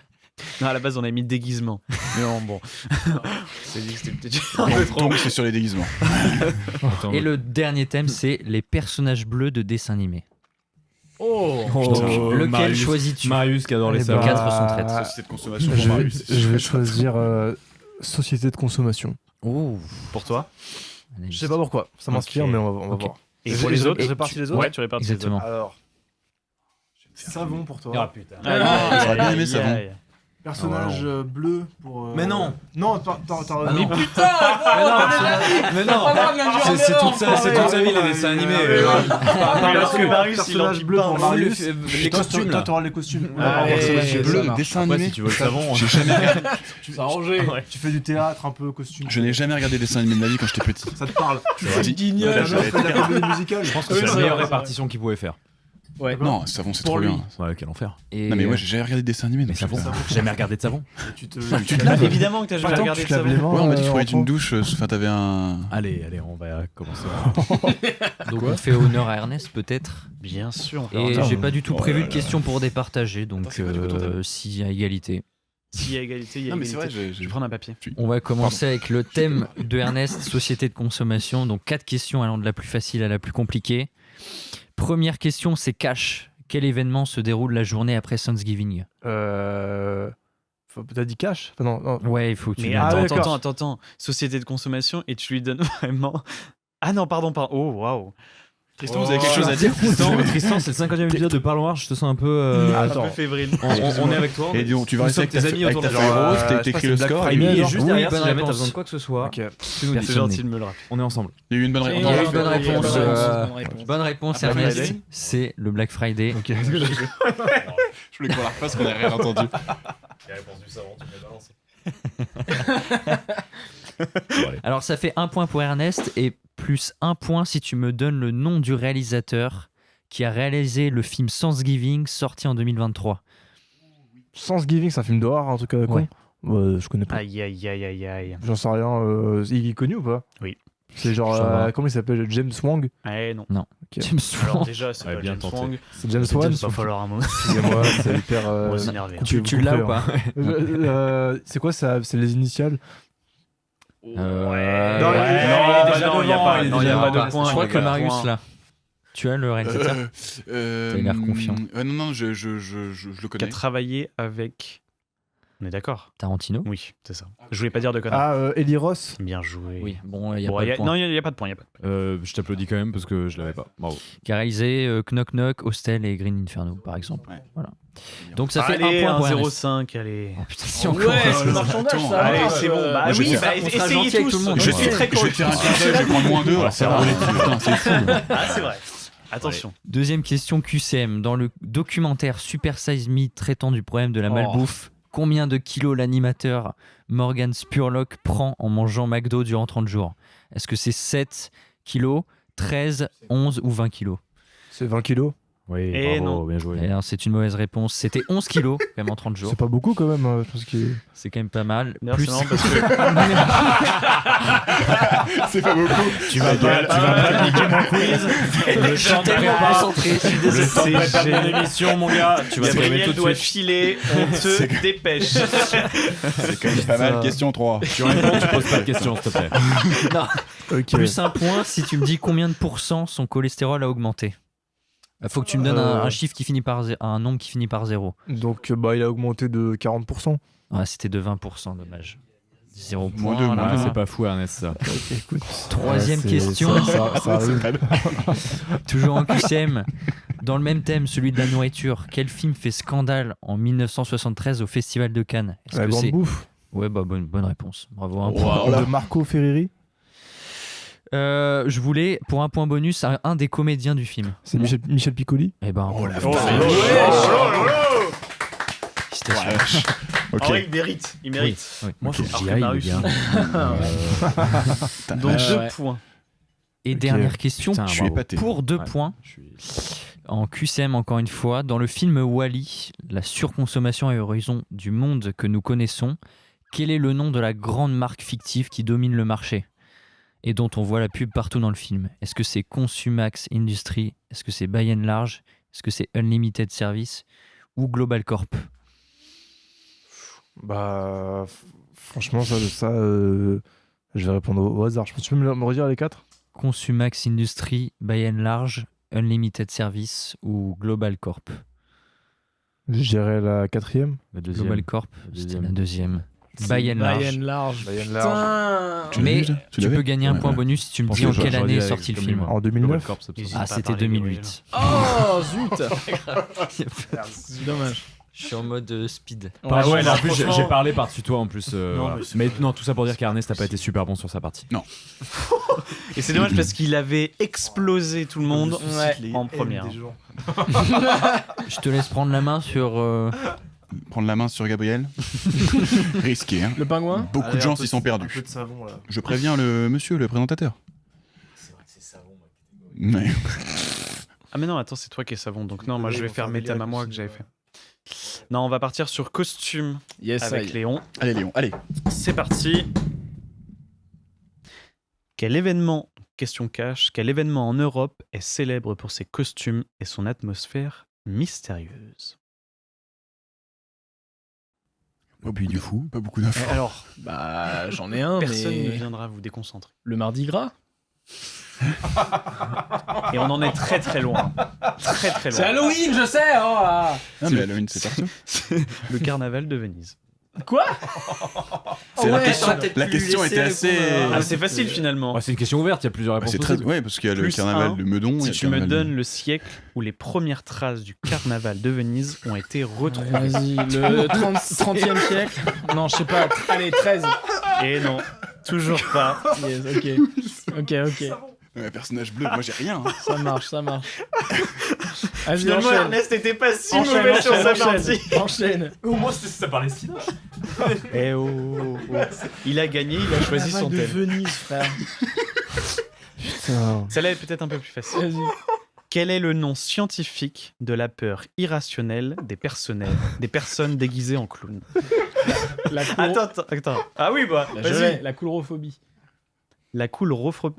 Non, à la base, on a mis déguisement. Mais non, bon. C'est dit que c'était peut-être un peu trop. Donc c'est sur les déguisements. Attends, Et le dernier thème, c'est les personnages bleus de dessins animés. Oh, oh, Lequel Marius- choisis-tu? Marius qui adore les Eh savons. ben, 4 sont traites. Société de consommation Je pour vais, Marius. je vais choisir société de consommation. Oh. Pour toi. Je sais pas pourquoi, ça m'inspire, Ok. mais on va Ok. voir. Et pour les autres, je répartis les autres. Ouais, tu répartis les autres. Exactement. Alors, savon pour toi. Ah putain. Aïe, aïe, J'aurais bien aïe, aimé aïe, savon. aïe. Personnage bleu pour. Mais non. Non, t'as raison. Mais putain, Mais non, c'est toute sa vie les dessins animés. Parce que Marius, il en Personnage bleu pour Marius. Les costumes Toi, là. t'auras les costumes. Ah, Personnage ouais, bleu. ça marche. Dessin Après, animé. si tu veux le savon. J'ai jamais regardé- C'est arrangé. Tu fais du théâtre un peu costume. Je n'ai jamais regardé dessin animé de ma vie quand j'étais petit. Ça te parle. Dis- Guignol. T'as jamais fait de la comédie musicale. Je pense que Oui, c'est la c'est meilleure vrai, répartition qu'il pouvait faire. Ouais. Non, Savon, c'est Pour trop lui. bien. Ouais, quel enfer. Et Non, mais ouais, j'ai jamais regardé de dessin animé. mais donc Savon, je sais pas. j'ai jamais regardé de Savon. Tu te Évidemment que t'as jamais Attends, regardé tu de te laves les Savon. mains. Ouais, on m'a dit qu'il fallait rentrant. une douche. Enfin, t'avais un. Allez, on va commencer. Donc on fait honneur à Ernest peut-être. Bien sûr. Et j'ai pas du tout Oh prévu là de là. questions pour départager, donc Attends, c'est quoi, du coup, ton thème s'il y a égalité. S'il y a égalité, il y a Non, mais c'est égalité. vrai, Je vais prendre un papier. On va commencer avec le thème de Ernest, société de consommation. Donc 4 questions allant de la plus facile à la plus compliquée. Première question, c'est cash. Quel événement se déroule la journée après Thanksgiving? T'as dit cash? Enfin, non. Ouais, il faut que tu Mais viennes. Ah, attends, d'accord. attends. Société de consommation et tu lui donnes vraiment. Ah non, pardon. Oh, waouh. Tristan, vous avez quelque chose à dire? Tristan, c'est le 50e épisode de Parle Noir, je te sens un peu. Un Attends. peu fébrile. On est avec toi. Et donc, tu vas Nous rester sommes avec tes ta amis avec autour ta de feuille la- rose, je sais pas t'écris si le c'est Black score. Friday, et Il est genre. juste Oui, derrière bonne si jamais t'as réponse. besoin de quoi que ce soit. Ok. Tu nous dis. C'est Personne gentil n'est. de me le rappeler. On est ensemble. Il y a eu une bonne Et réponse. Il y a eu bonne une bonne réponse, Bonne réponse, Black Ernest. Friday. C'est le Black Friday. Ok. Je voulais qu'on la refasse, qu'on n'a rien entendu. La réponse du savant, tu m'as balancé. Alors ça fait 1 point pour Ernest et plus 1 point si tu me donnes le nom du réalisateur qui a réalisé le film Thanksgiving sorti en 2023. Thanksgiving, c'est un film d'horreur, un truc con. Ouais. Je connais pas. Aïe. J'en sais rien. Il est connu ou pas? Oui. C'est genre. Ça va. Comment il s'appelle? James Wang? Eh non. Ok. James Alors Wan. déjà, c'est Ouais, pas bien James tenté. Wang. C'est James Il Wan? va falloir un mot. Excusez-moi, c'est hyper. On va s'énerver. Tu l'as ou pas? C'est quoi ça? C'est les initiales? Ouais. Non, Non, il il n'y a pas de Je point. crois les que gars. Marius Point. là. Tu as le réalisateur? T'as l'air confiant. Non, je le Qui a connais. travaillé avec. On est d'accord? Tarantino? Oui, c'est ça. Je voulais pas dire de conneries. Ah, Eli Ross? Bien joué. Oui, bon, il y a Bon, pas de point. non, il n'y a pas de point. Je t'applaudis quand même parce que je l'avais pas. Bravo. Qui a réalisé Knock Knock, Hostel et Green Inferno par exemple. Ouais. Voilà. Donc ça fait Allez, 1 point pour Ernest. 1,05, allez. Oh putain, si on Ouais, commence. c'est le marchandage, ça. Allez, va. c'est bon. Bah moi, je oui, vais bah, on sera essayez gentil avec tous. tout le monde. Je Ouais. suis très Je vais te faire un correct. quiz, je vais prendre moins 2. Alors, c'est vrai. Putain, c'est fou. Ah, c'est vrai. Attention. Deuxième question QCM. Dans le documentaire Super Size Me traitant du problème de la malbouffe, combien de kilos l'animateur Morgan Spurlock prend en mangeant McDo durant 30 jours? Est-ce que c'est 7 kilos, 13, 11 ou 20 kilos? C'est 20 kilos? Oui, Et bravo, non. bien joué. Et alors, c'est une mauvaise réponse. C'était 11 kilos quand même en 30 jours. C'est pas beaucoup quand même. Je pense qu'il. C'est quand même pas mal. D'ailleurs, Plus c'est marrant parce que C'est pas beaucoup. Tu vas pas niquer mon quiz. je suis tellement concentré. Je suis désolé. C'est ton émission, mon gars. Tu vas te réveiller Gabriel tout de doit suite. filer. On te dépêche. C'est quand même pas mal. Question 3. Tu réponds, tu poses pas de questions, s'il te plaît. Ok. Plus 1 point si tu me dis combien de pourcents son cholestérol a augmenté. Il faut que tu me donnes un chiffre qui finit par un nombre qui finit par 0. Donc, il a augmenté de 40%. Ouais, c'était de 20%, dommage. 0 Moins point. deux, là. moins Ah, c'est pas fou, Ernest, ça. Écoute. Troisième c'est- question. Ça arrive. Toujours en QCM. Dans le même thème, celui de la nourriture, quel film fait scandale en 1973 au Festival de Cannes? Est-ce La que grande c'est... bouffe. Ouais, bah bonne réponse. Bravo. Un point. Wow. De Marco Ferreri. Je voulais, pour un point bonus, un des comédiens du film. C'est Michel Piccoli. Eh ben, Oh la Oh, félicitations. Ok. En vrai, il mérite. Il mérite. Oui. Moi, faut que Alors j'y que aille, Marius- les gars. Donc Ouais, 2 ouais. points. Et Ok. dernière question, Putain, Je suis bravo. épaté. pour 2 Ouais. points, Je suis- en QCM encore une fois, dans le film Wall-E, la surconsommation à horizon du monde que nous connaissons, quel est le nom de la grande marque fictive qui domine le marché et dont on voit la pub partout dans le film? Est-ce que c'est Consumax Industries? Est-ce que c'est By and Large? Est-ce que c'est Unlimited Service ou Global Corp? Franchement, je vais répondre au hasard. Je pense que tu peux me redire les 4? Consumax Industries, By and Large, Unlimited Service ou Global Corp? Je dirais la 4e. La deuxième. Global Corp, c'était Deuxième. la deuxième. By and Large. By and Large. By and Large. Putain. Mais Tu tu l'avais peux gagner un Ouais, point ouais. bonus si tu me Je pense dis en que quelle j'aurais année est dit sorti le comme film. lui, moi. En 2009. Global Corp, c'est N'hésite ça. Ah, pas à c'était parler, 2008. Oh zut. Dommage. Je suis en mode speed. Bah ouais, là, en plus, franchement- j'ai parlé par-dessus toi en plus. Voilà. mais c'est Mais pas- non, tout ça pour dire qu'Ernest n'a pas été super bon sur sa partie. Et c'est dommage parce qu'il avait explosé tout le monde en première. Je te laisse prendre la main sur. Prendre la main sur Gabriel. Risqué, hein. Le pingouin. Beaucoup de gens s'y sont Un perdus. peu de savon là. Je préviens le monsieur, le présentateur. C'est vrai que c'est savon. Ouais. Ah mais non, attends, c'est toi qui es savon. Donc non, moi je vais faire mes thèmes à moi que j'avais fait. Non, on va partir sur costume Yes, avec Léon. Allez Léon, allez. C'est parti. Quel événement, question cash, quel événement en Europe est célèbre pour ses costumes et son atmosphère mystérieuse? Pas beaucoup du fou, pas beaucoup d'infos. Alors, Bah, j'en ai un, personne ne mais viendra vous déconcentrer. le Mardi Gras. Et on en est très très loin. Très très C'est loin. Halloween, je sais. Oh, ah. Ah mais Halloween c'est partout. Le carnaval de Venise. Quoi? C'est la ouais, question. t'aurais peut-être La pu question laisser était le assez. coup, Ah, c'est facile finalement. Ouais, c'est une question ouverte, il y a plusieurs réponses. C'est très. possibles. Ouais, parce qu'il y a le Plus carnaval un, de Meudon. Si et tu le me carnaval donnes le siècle où les premières traces du carnaval de Venise ont été retrouvées. Vas-y, le 30e siècle. Non, je sais pas. Allez, 13. Et non, toujours pas. Yes, ok. Ouais, personnage bleu, moi j'ai rien. Hein. Ça marche. Vas-y, Finalement, enchaîne. Ernest n'était pas si mauvais sur sa partie. Enchaîne. Au moins, ça parlait sida. Eh oh. Il a gagné, il a choisi son de thème. Venise, frère. Putain. Celle-là est peut-être un peu plus facile. Vas-y. Quel est le nom scientifique de la peur irrationnelle des personnes déguisées en clown? La coulro- Attends. Ah oui, bah, je vas-y. l'ai, la coulrophobie. La coulrophobie.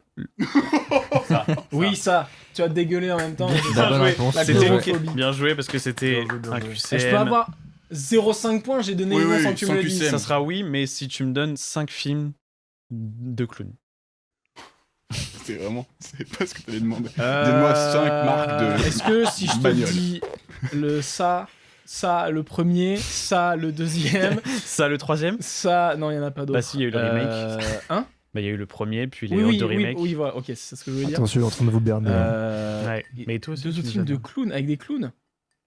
Oui, ça. Tu vas te dégueuler en même temps. La bonne joué. réponse. La C'était coulrophobie. bien joué parce que c'était Bien joué, un bien joué. QCM. Je peux avoir 0,5 points, j'ai donné Oui, une oui, sans que tu me sans le dises. QCM. Ça sera oui, mais si tu me donnes 5 films de clown. C'est vraiment. C'est pas ce que t'allais demander. Donne-moi 5 marques de. Est-ce que si je te bagnole. dis ça le premier, ça le deuxième, Ça, le troisième? ça. Non, il n'y en a pas d'autres. Bah si, il y a eu le remake. Hein? Bah, il y a eu le premier, puis les Oui, deux remakes. oui, voilà, ok, c'est ce que je voulais dire. Attention, il est en train de vous berner. Ouais. Mais toi aussi, Deux tu autres nous films as de dit. clowns avec des clowns.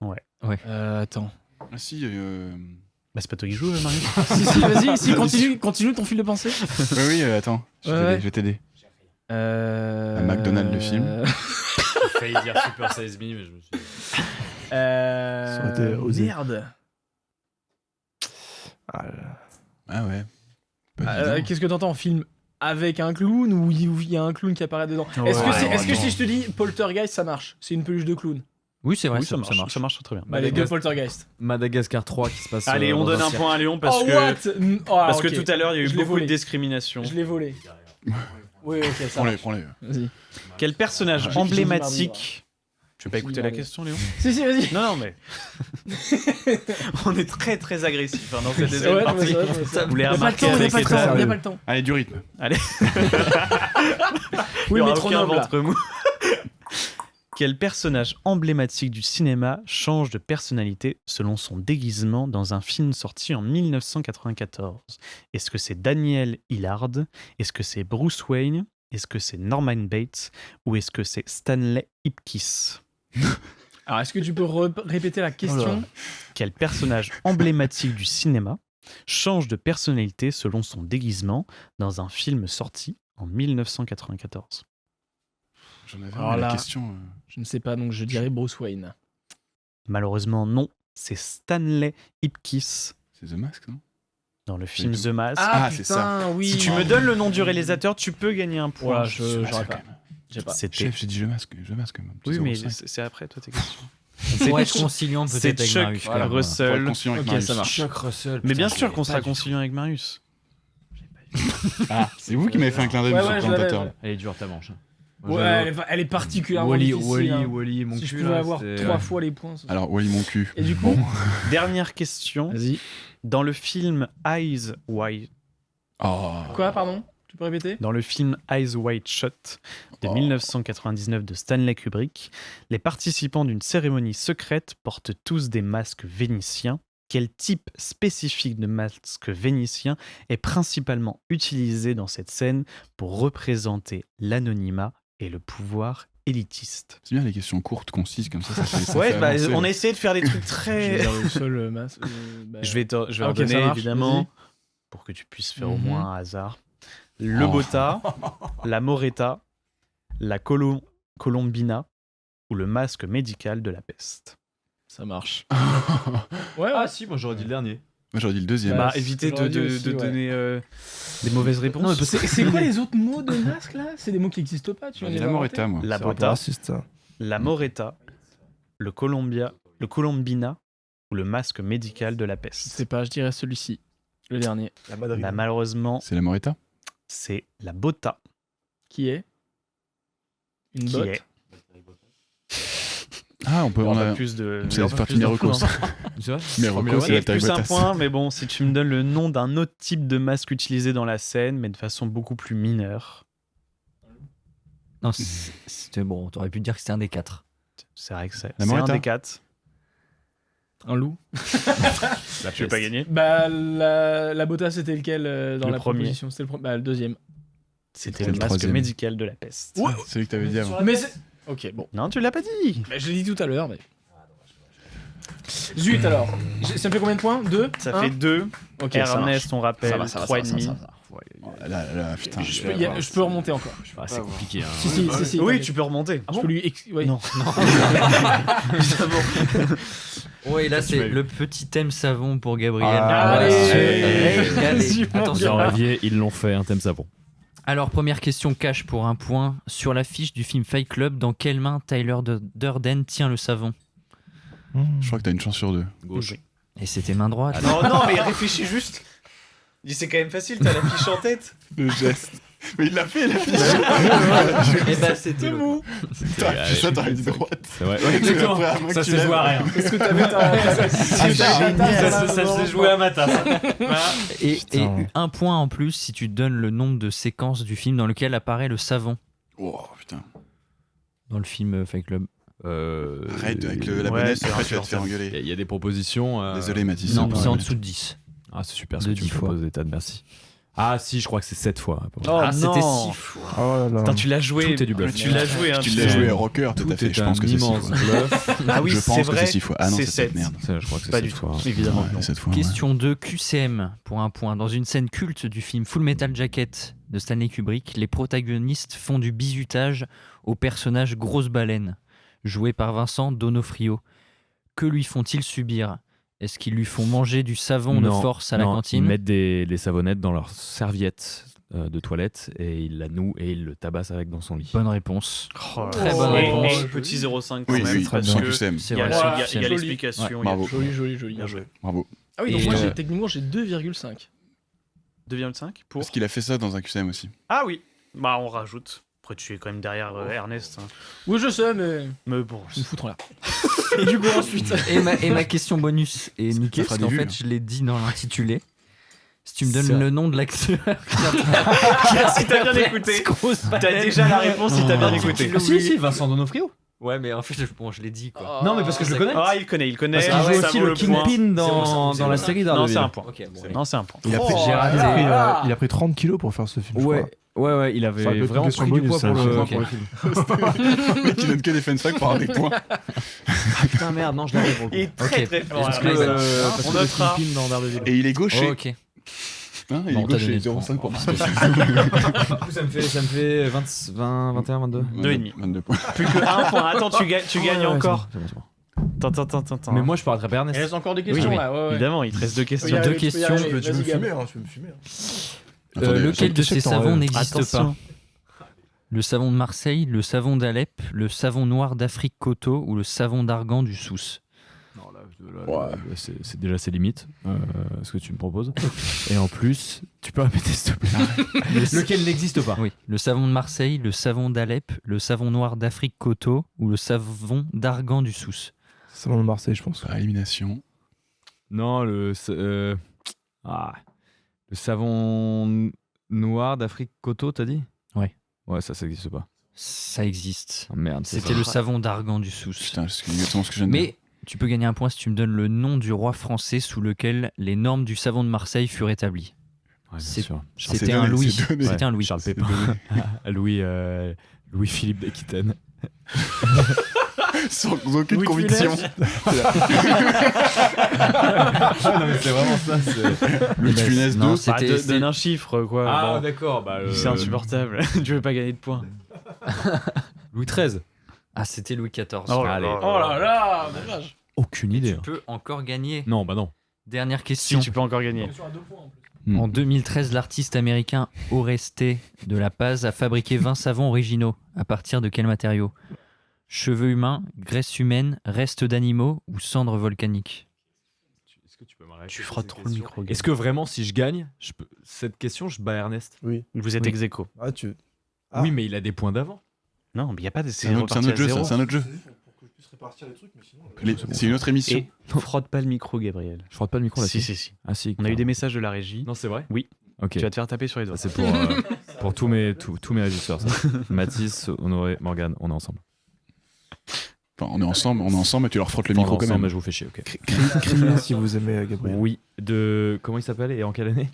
Ouais. Attends. Ah si. Bah, c'est pas toi qui joues, Marius. si, vas-y, continue ton fil de pensée. Oui, attends. Je Ouais. vais t'aider. Un McDonald's, le film. J'ai failli dire Super Size Me, mais je me suis. Ça aurait été osé. Merde. Ah, là. Ah ouais. Pas évident. Qu'est-ce que t'entends en film avec un clown ou il y a un clown qui apparaît dedans? Ouais, Est-ce que non. si je te dis Poltergeist, ça marche? C'est une peluche de clown. Oui, c'est vrai, Oui, ça marche. ça marche très bien. Bah, les deux Poltergeist. Madagascar 3 qui se passe. Allez, on dans donne un cirque. point à Léon parce Oh, que what? parce que tout à l'heure il y a eu Je l'ai beaucoup de volé. discrimination. Je l'ai volé. Oui, ok, ça Prends-les, marche. prends-les. Vas-y. Quel personnage J'ai dit emblématique? Tu veux pas J'ai dit écouter la mardi. question, Léon? Si, vas-y. Non, mais on est très très agressif dans cette C'est deuxième vrai, partie. je vois ça. Vous l'avez Y a pas le remarqué temps, y a avec pas le les temps, tables. y a pas le temps. Allez, du rythme. Allez. Oui, Il y aura aucun métronome, là. ventre mou. Quel personnage emblématique du cinéma change de personnalité selon son déguisement dans un film sorti en 1994? Est-ce que c'est Daniel Hillard? Est-ce que c'est Bruce Wayne? Est-ce que c'est Norman Bates? Ou est-ce que c'est Stanley Ipkiss? Alors, est-ce que tu peux répéter la question? Quel personnage emblématique du cinéma change de personnalité selon son déguisement dans un film sorti en 1994? J'en avais Alors la là- question. Je ne sais pas, donc je dirais Bruce Wayne. Malheureusement, non. C'est Stanley Ipkiss C'est The Mask, non? dans le film tout. The Mask. Ah, c'est ça. oui. Si tu me donnes le nom du réalisateur, tu peux gagner un point. Voilà, The j'aurais Mask, pas. quand même. J'ai pas. C'était. Chef, j'ai dit The Mask. The Mask, quand même. Oui, mais 0,5. c'est après toi tes questions. Pour être conciliant C'est peut-être avec Chuck Marius. quand même. Pour être Russell. conciliant avec Ok, Marius. ça marche. Chuck Russell. Mais putain, bien je sûr l'avais qu'on pas sera du tout. conciliant avec Marius. Ah, c'est vous qui m'avez fait un clin d'œil Ouais, sur ouais, le je l'avais, présentateur. ouais. Elle est dure ta manche. Moi, Ouais, j'avais- elle est particulièrement difficile. hein. Wally, mon Si je cul, pouvais là, avoir c'était- 3 fois les points. ce serait- Alors, Wally, mon cul. Et du coup, Dernière question. vas-y. Dans le film Eyes Wide. Oh. Quoi, pardon? Tu peux répéter? Dans le film Eyes Wide Shut de 1999 de Stanley Kubrick, les participants d'une cérémonie secrète portent tous des masques vénitiens. Quel type spécifique de masque vénitien est principalement utilisé dans cette scène pour représenter l'anonymat et le pouvoir élitiste. C'est bien les questions courtes, concises, comme ça fait Ouais, avancer, on là. a essayé de faire des trucs Je très. vais dire le seul masque. Je vais Ah, en ok, ça donner marche, évidemment vas-y. pour que tu puisses faire au Mhm. moins un hasard. Le Oh. Bota, la Moretta, la Colombina ou le masque médical de la peste. Ça marche. Ouais, Ah si, moi j'aurais dit le dernier. Moi j'aurais dit le deuxième. Bah, Bah, évitez j'aurais dit de aussi, ouais. donner des mauvaises réponses. C'est quoi les autres mots de masque là? C'est des mots qui n'existent pas, tu J'aurais viens dit de la les Moretta, moi. La C'est un peu Bota, raciste, ça. la Moretta, le Colombina ou le masque médical de la Je peste. sais pas, je dirais celui-ci. Le dernier. Bah, malheureusement, C'est la Moretta. c'est la Bota Qui est Une qui botte. est. Ah, on peut. Il y On aura a. plus de. C'est il y la aura partie plus d'infos, Mirocco, hein. ça. C'est vrai Mirocco, c'est Et la plus un Botas. point, mais bon, si tu me donnes le nom d'un autre type de masque utilisé dans la scène, mais de façon beaucoup plus mineure, Non, c'était bon, t'aurais pu dire que c'était un des 4. c'est vrai que c'est La c'est un Moretta. des 4. Un loup. Tu veux pas gagner. Bah, la Bota, c'était lequel dans Le la premier. proposition? C'était le deuxième. C'était C'est le le masque troisième. médical de la peste. Ouais. C'est celui que t'avais dit avant. Mais c'est. Ok, bon. Non, tu l'as pas dit. Bah, je l'ai dit tout à l'heure, mais. Zut alors. Ça me fait combien de points? 2? Ça fait 2. Ok, ça marche. Ernest, on rappelle, Ça va, ça va, 3,5. ça va. Là, putain. Je peux remonter encore. Ah, c'est compliqué. Hein. Si. Oui, t'inquiète. tu peux remonter. Je peux lui. Ouais. Non. Ouais, là c'est le petit thème savon pour Gabriel. Ah, allez. Allez, attention. Ravier, ils l'ont fait, un thème savon. Alors, première question cash pour un point. Sur l'affiche du film Fight Club, dans quelle main Tyler Durden tient le savon? Je crois que t'as une chance sur 2. Gauche. Et c'était main droite. Non, non, mais réfléchis juste. Dis, c'est quand même facile, t'as la fiche en tête. Le geste. Mais il l'a fait, il a fait. Et bah, c'était le. T'aurais fait ça, t'aurais dit droite. C'est vrai. Ouais, exactement. Ça se joue à rien. Est-ce que t'avais ta. Ça se jouait à matin. Et Putain. un point en plus si tu donnes le nombre de séquences du film dans lequel apparaît le savon. Oh putain. Dans le film Fight Club. Arrête avec la Ouais, bonnette, c'est après tu vas te faire insupportable. engueuler. Il y a des propositions. Désolé Mathis. Non, pas c'est en la dessous de 10. Ah, c'est super ce De que tu me 10 fois. proposes, Ethan, merci. Ah, si, je crois que c'est 7 fois. Oh, Ah, c'était non. 6 fois. Oh là là. Putain, tu l'as joué. Tout est du bluff. Tu l'as joué, hein. Tu l'as joué à rocker, tout à Tout fait. est Je pense un que c'est 6 immense fois. bluff. Ah oui, Je c'est pense que vrai. c'est 6 fois. Ah non, c'est c'est 7. 7. Merde. Ça, je crois que c'est Pas 7 du tout, fois. évidemment. Ouais, non. 7 fois. Ouais. Question 2 QCM pour un point. Dans une scène culte du film Full Metal Jacket de Stanley Kubrick, les protagonistes font du bizutage au personnage Grosse Baleine, joué par Vincent D'Onofrio. Que lui font-ils subir? Est-ce qu'ils lui font manger du savon de force à la Ils cantine? mettent des savonnettes dans leur serviette de toilette et ils la nouent et ils le tabassent avec dans son lit. Bonne réponse. Oh, Très bonne et- réponse. et petit 0,5 quand Oui, même, oui, parce sans que QCM. C'est il y a vrai. la- Voilà, il y a c'est l'explication. joli. il y a- Bravo. Joli. Bien joué. Bravo. Ah oui, donc Et, moi, techniquement, j'ai 2,5. 2,5 pour. Parce qu'il a fait ça dans un QCM aussi. Ah oui. Bah, on rajoute. Après, tu es quand même derrière Ernest. hein. Oui, je sais, mais. Mais bon. Je me foutre en l'air. Et du coup, ensuite. Et ma question bonus est niquée fera parce des qu'en vues, fait là. je l'ai dit dans l'intitulé. Si tu me donnes Ça. le nom de l'acteur Si t'as bien écouté. T'as déjà la réponse si t'as bien écouté. Ah, si, Vincent D'Onofrio. Ouais, mais en fait je l'ai dit quoi. Non, mais parce que je le connais. Ah, il connaît. Parce qu'il Ah joue ouais, ça aussi vaut le point. Kingpin C'est dans bon, la ça. série Non, d'Ardeville. c'est un point. Ok, bon, Non, c'est un point. Il a pris, J'ai raté. il a pris 30 kilos pour faire ce film. je crois. Ouais, il avait Ça aurait pu être vraiment une question pris du bonus, poids ça, pour je sais le, pas. pour le film. Le mec qui donne que des fun facts pour avoir des points. Putain, merde, non, je l'avais pour le Il est très Ok. très fort. Est-ce que, Ernest. parce On que le notera. Kingpin dans Daredevil. Et il est gaucher. Oh, ok. Hein, il Bon, est t'as gaucher. donné 0,5 pour Du coup, ça me fait 20, 21, 22. 2,5. 22 points. Plus que 1 point. Attends, tu gagnes encore. C'est bon. Attends. Mais moi, je peux rattraper Il Ernest. reste encore des questions Oui, là. Ouais. Évidemment, il te reste 2 questions. Tu peux y Deux arriver, tu peux y questions. arriver. Tu peux me Vas-y, Gab. fumer, tu peux me fumer. Attendez, Lequel de je sais ces que t'en savons rêves. n'existe Attention. pas? Le savon de Marseille, le savon d'Alep, le savon noir d'Afrique Coteau ou le savon d'Argan du Sousse? Non, là, c'est déjà ses limites, ce que tu me proposes. Et en plus, tu peux répéter s'il te plaît. Lequel n'existe pas? Oui, le savon de Marseille, le savon d'Alep, le savon noir d'Afrique Coteau ou le savon d'Argan du Sousse? C'est vraiment de Marseille, je pense. Par élimination. Non, le savon noir d'Afrique Coteau, t'as dit? Ouais. Ouais, ça n'existe pas. Ça existe. Ah, merde, c'est C'était ça. le savon d'Argan du Sousse. Putain, c'est exactement ce que je viens de dire. Mais tu peux gagner un point si tu me donnes le nom du roi français sous lequel les normes du savon de Marseille furent établies. Ouais, bien C'est- sûr. C'était donné, un Louis. c'est donné. C'était un Louis. Charles Pépin. Louis-Philippe d'Aquitaine. Sans aucune Louis de conviction. Funès. Non, mais c'est vraiment ça. Louis de Funès Non, 2. c'était Donne un chiffre, quoi. Ah, Bon, d'accord. Bah, c'est insupportable. Tu veux pas gagner de points. Louis XIII. Ah, c'était Louis XIV. Oh là Allez. là. Oh là là, dommage. Aucune Tu idée. peux encore gagner. Non, bah non. Dernière Si question. tu peux encore gagner. Attention à 2 points en plus. En 2013, l'artiste américain Oreste de La Paz a fabriqué 20 savons originaux. À partir de quels matériaux? Cheveux humains, graisse humaine, restes d'animaux ou cendres volcaniques? Est-ce que tu peux m'arrêter Tu frottes trop le micro. Est-ce que vraiment, si je gagne, cette question, je bats Ernest? Oui. Vous êtes Oui. ex aequo. Ah, tu. Ah. Oui, mais il a des points d'avant. Non, mais il n'y a pas de. C'est un autre jeu, ça. C'est un autre jeu. Pour que je puisse répartir les trucs, mais sinon. C'est une autre émission. Et frotte pas le micro, Gabriel. Je frotte pas le micro là. Si. Ah si. On a eu des messages de la régie. Non, c'est vrai. Oui. Ok. Tu vas te faire taper sur les doigts. Ça, c'est pour tous mes régisseurs. Ça. Mathis, Honoré, Morgane, on est ensemble. Enfin, on est ensemble, mais tu leur frottes le Enfin, micro quand ensemble, même. mais je vous fais chier, ok. Criez si vous aimez Gabriel. Oui. De comment il s'appelle et en quelle année?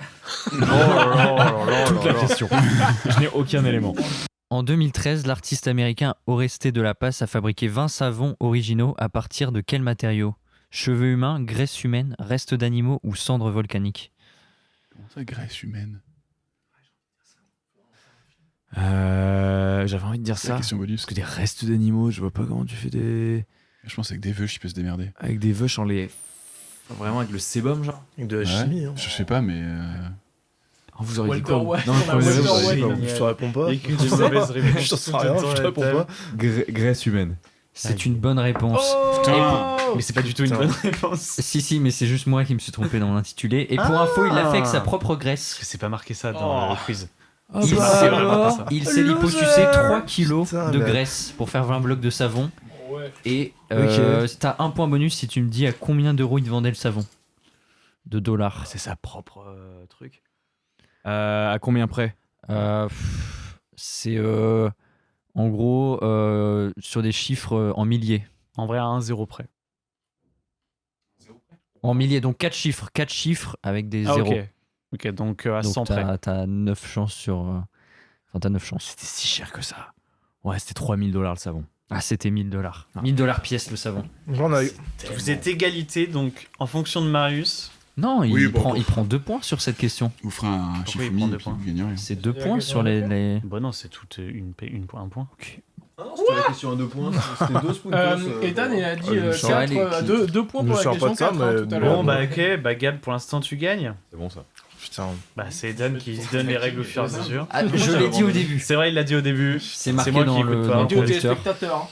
Oh là là Toute la question. Je n'ai aucun élément. En 2013, l'artiste américain Oreste de La Paz a fabriqué 20 savons originaux à partir de quels matériaux? Cheveux humains, graisse humaine, restes d'animaux ou cendres volcaniques? Comment ça, graisse humaine? J'avais envie de dire C'est la ça. question bonus. Parce que des restes d'animaux, je vois pas comment tu fais des. Je pense qu'avec des vœux, il peut se démerder. Avec des veuches en les. Vraiment avec le sébum, genre. De la Ouais. chimie, hein. Je sais pas, mais. Oh, vous auriez dit Walter quoi? White, Non, on a je Walter connais- White. Je te réponds pas. Et que des mauvaises réponses. Je sais rien, je te réponds pas. Graisse humaine. C'est une bonne réponse. Putain. Mais c'est pas du tout une Putain. bonne réponse. Si, mais c'est juste moi qui me suis trompé dans l'intitulé. Et pour info, il l'a fait avec sa propre graisse. C'est pas marqué ça dans Oh. le quiz. Il bah s'est- c'est vraiment pas ça. il s'est liposucé 3 kilos Putain, de mais- graisse pour faire 20 blocs de savon. Ouais. Et Ok. t'as un point bonus si tu me dis à combien d'euros il te vendait le savon. De dollars. C'est sa propre truc. À combien près? C'est en gros sur des chiffres en milliers. En vrai, à 1-0 près. En milliers, donc 4 chiffres avec des zéros. Ok, donc à Donc 100 près. t'as 9 chances sur. Enfin, t'as 9 chances. C'était si cher que ça. Ouais, c'était $3000 le savon. Ah, c'était $1000. $1000 pièce le savon. J'en ai. Vous êtes égalité, donc en fonction de Marius. Non, Oui, il, bon, prend, bon. il prend 2 points sur cette question. Vous ferez un Pourquoi chiffre il prend mis, deux puis points vous gagnez rien. C'est 2 C'est la points question sur à les. Bon, non, c'est toute un point. C'était la question à 2 points. C'était 2 spoons. Ethan, il a dit je me sens 2 points je me pour la sors question pas de ça, 4 mais tout à bon, l'heure. Bon, bah ok, bah Gab, pour l'instant tu gagnes. C'est bon ça. Putain. Bah c'est Dan qui se donne les règles au fur et à mesure. Ah, je l'ai dit au début. C'est vrai, il l'a dit au début. C'est marqué moi dans qui écoute le. pas. dans le Dis Dis aux conducteur. téléspectateurs.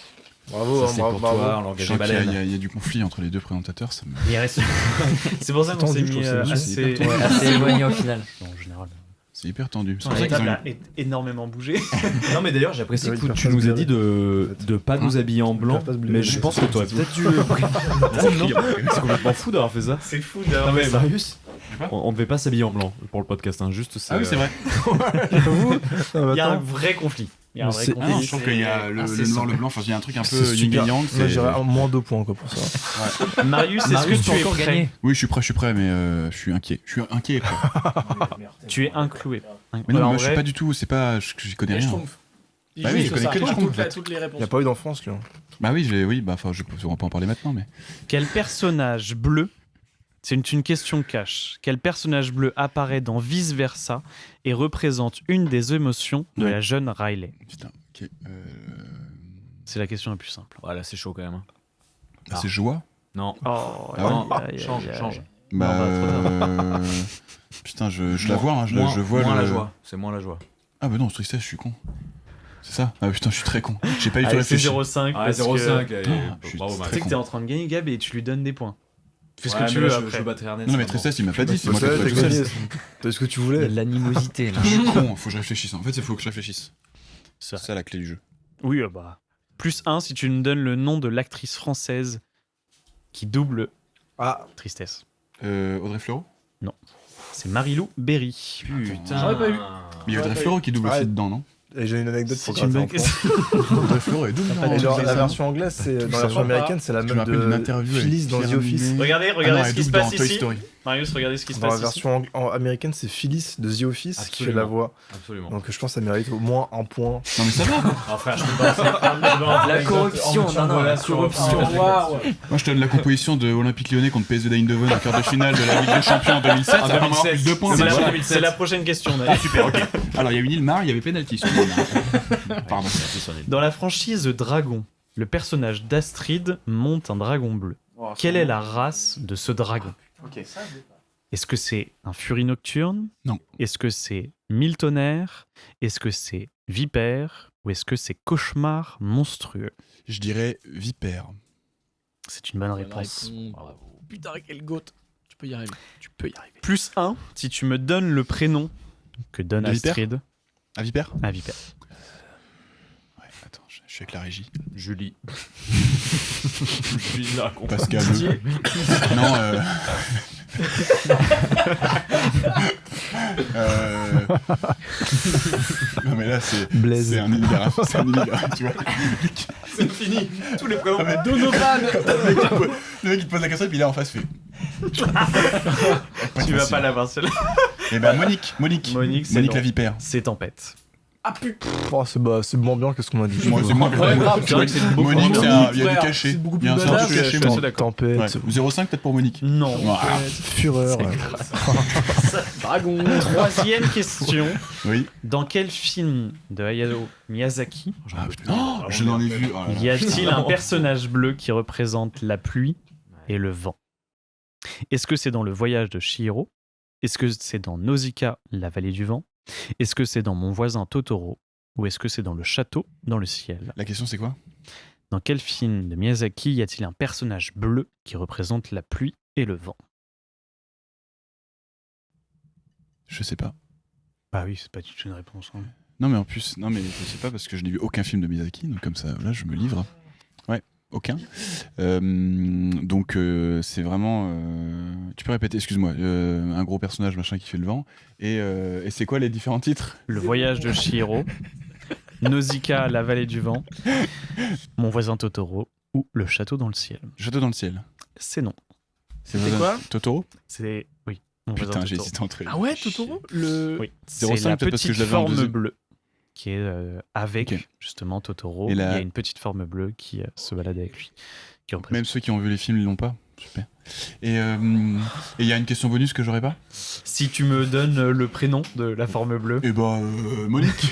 Bravo, Ça, c'est pour bravo. toi, on Je l'engage sens qu'il y a- baleine. il y a du conflit entre les deux présentateurs. Ça me... Il reste. C'est pour ça qu'on s'est tendu, je mis trouve, c'est assez. hyper Assez éloigné au final. Non, en général. C'est hyper tendu. C'est La pour ça qu'ils table ont- a énormément bougé. Non, mais d'ailleurs, j'apprécie Ouais, que il tu peut nous pas as se dit de pas nous habiller en blanc. peut pas se blairer. Mais je pense que t'aurais peut-être dû. Non, c'est complètement fou d'avoir fait ça. C'est fou Non, d'avoir mais fait ça. Marius, on devait pas s'habiller en blanc pour le podcast, hein. Juste. Ah oui, c'est vrai. Il y a un vrai conflit. Il y a un vrai C'est- Ah non, conflit. je trouve qu'il y a le c'est noir, ça. le blanc. Enfin, il y a un truc un peu C'est yin et super. yang. Moi, c'est- j'irais moins 2 points quoi pour ça. Marius, est-ce Marius, que tu peux es encore prêt gagner. Oui, je suis prêt, mais je suis inquiet. Je suis inquiet. Quoi. Tu es incloué. Mais non, Alors, en moi, je suis vrai, pas du tout. C'est pas. Je connais Et rien. Schtroumpf. Dis Bah oui, juste je connais ça, que les Schtroumpf, en fait. toutes les Il réponses. n'y a pas eu d'enfance lui. Bah oui, bah enfin, on va pas en parler maintenant, mais. Quel personnage bleu, c'est une question cash, quel personnage bleu apparaît dans Vice Versa et représente une des émotions de Ouais. la jeune Riley? Putain. Ok. C'est la question la plus simple. Voilà, c'est chaud quand même. Bah, c'est joie. Non. Oh, Ah ouais Non, change. Bah. pas Putain, je la vois. Hein, je Moins- vois moins le. la joie. C'est moins la joie. Ah bah non, tristesse, je suis con. C'est ça. Ah putain, je suis très con. J'ai pas du tout Allez, c'est réfléchi. 0,5. Ah, parce 0,5. que- je suis Bravo, très Tu sais que con. t'es en train de gagner, Gab, et tu lui donnes des points. Fais ce Ouais, que tu mais veux là, après. Je battrai Ernest. Non, mais maintenant. tristesse, il m'a pas dit. C'est Bah, moi qui ça, ai t'as trouvé tout gagné. seul. T'as ce que tu Il y a voulais. de l'animosité là. Je suis con, faut que je réfléchisse. En fait, il faut que je réfléchisse. Ça. C'est ça la clé du jeu. Oui, bah. Plus 1 si tu me donnes le nom de l'actrice française qui double Ah, Tristesse. Audrey Fleurot. C'est Marilou Berry. Putain. J'aurais pas eu. Mais il y a Audrey Fleurot qui double Ouais. aussi dedans, non? et j'ai une anecdote pour C'est une gratter bonne un point. Audrey Fleurot est double. Et genre, la version anglaise, c'est dans la version américaine, c'est la Je me meuf rappelle d'une de interview avec Phyllis dans The Pierre Office. Ninet. Regardez Ah non, ce elle qui se double passe dans Toy ici. Story. Marius, regardez ce qui se Dans la passe ici. version américaine, c'est Phyllis de The Office qui fait la voix. Absolument. Donc je pense que ça mérite au moins un point. Non, mais ça va. Frère, je peux pas. La corruption, non, la corruption. Waouh. Moi, je te donne la composition de Olympique Lyonnais contre PSV Eindhoven en quart de finale de la Ligue des Champions en 2007. Ça va avoir plus 2 points. C'est la prochaine question. Naël. Super, ok. Alors, il y a une Ilmar, il y avait penalty sur Ilmar. Pardon. Dans la franchise Dragon, le personnage d'Astrid monte un dragon bleu. Quelle est la race de ce dragon? Est-ce que c'est un furie nocturne? Non. Est-ce que c'est miltonnaire? Est-ce que c'est vipère? Ou est-ce que c'est cauchemar monstrueux? Je dirais Vipère. C'est une bonne réponse. Putain, quel goat. Tu peux y arriver. Plus 1 si tu me donnes le prénom que donne De Vipère Astrid À Vipère à Vipère. Ouais, attends, je suis avec la régie. Julie. Julie Dragon. Pascal. Non, non mais là Blaise. c'est un univers, tu vois. C'est fini. Tous les prénoms. Donovan. Le mec il te pose la question et puis là en face fait. Tu vas pas l'avoir celle-là. Et ben Monique, Monique, c'est Monique non. la vipère. C'est Tempête. Oh, c'est moins bien que ce qu'on a dit. C'est moins Ouais, grave, c'est vrai que c'est beaucoup Monique, moins il bien. y a du Frère, cachet. c'est beaucoup Il y a un plus sens badass. de cachet. Je suis moi. d'accord. Ouais. Tempête, 0,5 peut-être pour Monique. Non. Voilà. Fureur. Dragon. Troisième question. Oui. Dans quel film de Hayao Miyazaki Ah, putain. Oh, je l'en ai vu. Oh là là. y a-t-il un personnage bleu qui représente la pluie et le vent? Est-ce que c'est dans Le Voyage de Chihiro? Est-ce que c'est dans Nausicaa, la vallée du vent? Est-ce que c'est dans Mon voisin Totoro? Ou est-ce que c'est dans Le château dans le ciel? La question c'est quoi? Dans quel film de Miyazaki y a-t-il un personnage bleu qui représente la pluie et le vent? Je sais pas. Bah oui, c'est pas du tout une réponse. Hein. Non mais en plus, non mais je sais pas parce que je n'ai vu aucun film de Miyazaki, donc comme ça, là je me livre. Ouais, aucun. Donc c'est vraiment. Tu peux répéter, excuse-moi, un gros personnage machin qui fait le vent. Et c'est quoi les différents titres? Le Voyage de Chihiro, Nausicaa, la vallée du vent, Mon voisin Totoro ou Le château dans le ciel. Château dans le ciel. C'est non. C'était quoi? Totoro? C'est oui. Mon voisin Putain, j'ai Totoro. hésité entre les. Ah ouais, Totoro. Oui. 0,5 C'est la peut-être parce que petite je l'avais en forme deuxième. bleue qui est avec Ok. justement Totoro. Et Il y la- a une petite forme bleue qui se balade avec lui. Qui représente. Même ceux qui ont vu les films, ils l'ont pas. Super. Et il y a une question bonus que j'aurais pas? Si tu me donnes le prénom de la forme bleue, Eh bah, Monique.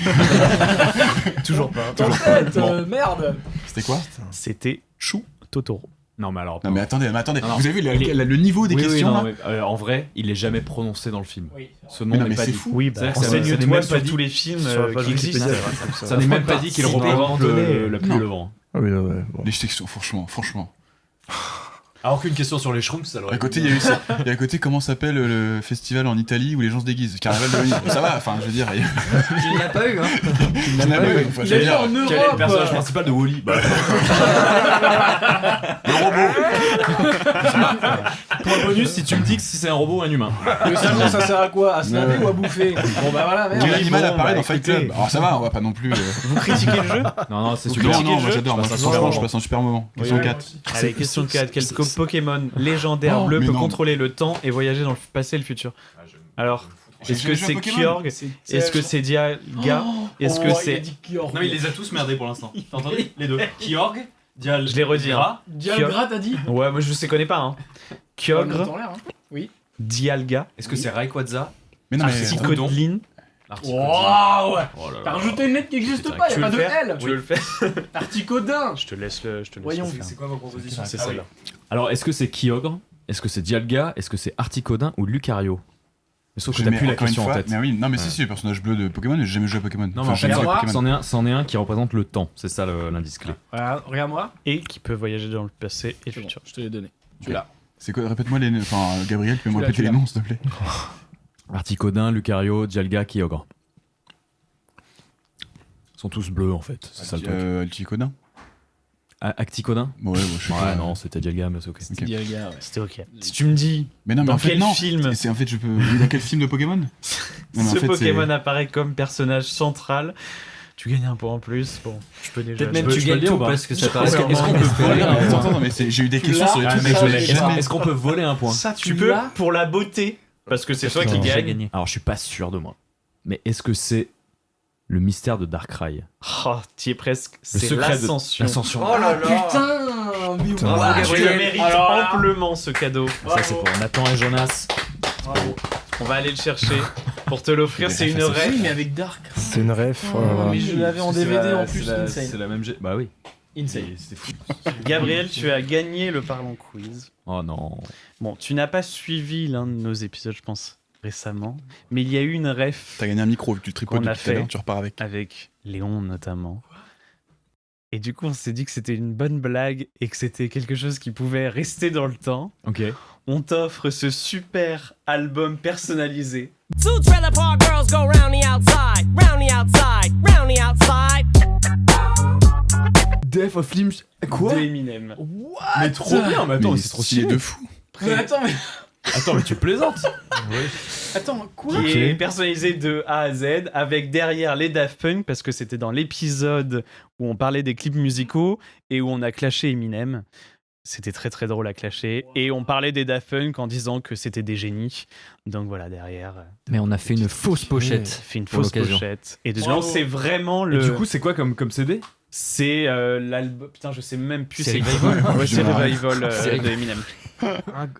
toujours pas. Tempête, Bon. merde. C'était quoi? C'était Chou Totoro. Non, mais alors. Non mais attendez, Non, non. vous avez vu Il est- le niveau des Oui, questions non, là? mais, en vrai, il est jamais prononcé dans le film. Oui. Ce nom Mais non, n'est mais pas c'est dit. fou. Oui, C'est vrai bah, que ça n'est renseigne-toi même sur pas dit tous les films Sur la page qui existent. Wikipédia, c'est vrai. Ça n'est même pas dit qu'il Cité à un représente moment donné. la pluie Non. et le vent. Ah oui, là, ouais. Bon. Les sections, franchement. Alors qu'une question sur les shrooms, ça l'aurait À côté, il y a eu ça. Et à côté, comment s'appelle le festival en Italie où les gens se déguisent? Carnaval de Venise. Ça va, enfin, je veux dire. Tu ne l'as pas eu, hein? Il en a pas eu. Enfin, Il je veux est dire, en Quel est le Europe. personnage principal de Wall-E? Point bonus si tu me dis que si c'est un robot ou un humain. Le cerveau, ça sert à quoi? À se laver ou à bouffer? Bon bah voilà, merde. Quel animal bon, apparaît bah, dans Fight écoutez. Club? Alors ça va, on va pas non plus. Vous critiquez le jeu? Non, c'est Vous super. critiquez Non, le moi jeu j'adore. Moi, Je passe un franchement, super je passe un super moment. Oui, Question oui. 4. Allez, question 4. Quel Pokémon légendaire Oh, bleu mais peut non. contrôler le temps et voyager dans le passé et le futur? Alors, est-ce que c'est Kyogre? Est-ce que c'est Dialga? Est-ce que c'est... Non, il les a tous merdés pour l'instant. T'as entendu? Les deux. Kyogre, Dial. Je les redis. Hein. Dialga, t'as dit? Ouais, moi je connais pas. Hein. Kyogre, Dans l'air, hein. Dialga, Est-ce que c'est Rayquaza? Mais non, mais. Articodeline. Waouh, ouais. Oh là là. T'as rajouté une lettre qui n'existe Putain, pas, tu y'a pas veux de le faire L. Tu veux le faire? Articodin. Je te laisse le Voyons. faire. quoi vos propositions? C'est celle-là. Alors, est-ce que c'est Kyogre? Est-ce que c'est Dialga? Est-ce que c'est Articodin ou Lucario? Mais sauf que Je t'as mets plus la encore une question en fois. tête. Mais oui, non, mais si, le personnage bleu de Pokémon, j'ai jamais joué à Pokémon. Non, mais en j'ai fait, joué à moi, Pokémon. c'en est un qui représente le temps. C'est ça l'indice clé. Regarde-moi. Et qui peut voyager dans le passé et le C'est bon, futur. je te l'ai donné. Tu l'as. C'est quoi? Répète-moi les. Enfin, Gabriel, tu peux me Tu l'as, répéter tu les l'as. noms, s'il te plaît? Articodin, Dialga, Kyogre. Ils sont tous bleus en fait. C'est ça le truc. Alticodin? Acticodin? Ouais, je sais pas. Ouais, non, c'était Dialga, mais c'est ok. Ok. Dialga, ouais. C'était ok. Si tu me dis Mais non, mais dans en fait, quel non. film C'est en fait, je peux. Dans quel film de Pokémon? Non, mais en ce fait, Pokémon apparaît comme personnage central, Tu gagnes un point en plus. Bon, je peux déjà. Peut-être même peux- tu je peux le gagnes dire tout ou pas parce que ça Est-ce paraît qu'on peut tellement voler un point Attends, mais j'ai eu des questions sur les trucs. mec, que je l'ai est-ce jamais. est-ce qu'on peut voler un point Tu peux pour la beauté, parce que c'est toi qui J'ai gagne. gagné. Alors, je suis pas sûr de moi. Mais est-ce que c'est le mystère de Darkrai? Oh, t'y es presque. C'est secret de- l'ascension. L'ascension. Oh là là. Putain. Bravo, Ouais, tu le mérites amplement ce cadeau. Ça, c'est pour Nathan et Jonas. On va aller le chercher pour te l'offrir. C'est une Oui, rêve. mais avec Dark. C'est une ref. Oh, mais je l'avais en DVD en plus. C'est Insane. la même. Bah oui. Insane. C'était fou. Gabriel, tu as gagné le Parlons Quiz. Oh non. Bon, tu n'as pas suivi l'un de nos épisodes, je pense, récemment, mais il y a eu une ref T'as gagné un micro vu que tu le tripodes Qu'on a depuis tout à l'heure, fait. tu repars avec. avec Léon notamment. Et du coup, on s'est dit que c'était une bonne blague et que c'était quelque chose qui pouvait rester dans le temps. Ok. On t'offre ce super album personnalisé Two trailer park girls go round the outside, round the outside, round the outside. Death of Limbs. de Eminem. Mais trop bien. Mais attends, Mais mais c'est trop stylé stylé. de fou. Mais attends, mais Attends, mais tu plaisantes. attends, quoi? Qui est personnalisé de A à Z avec derrière les Daft Punk parce que c'était dans l'épisode où on parlait des clips musicaux et où on a clashé Eminem. C'était très très drôle à clasher et on parlait des Daft Punk en disant que c'était des génies. Donc voilà derrière, Mais on a fait une fausse pochette. fait une Pour fausse l'occasion. pochette. Et dedans Bravo. c'est vraiment Et le. du coup, c'est quoi comme CD? C'est l'album. Putain, je sais même plus. C'est quoi. Revival. Ouais, c'est Revival C'est de Eminem.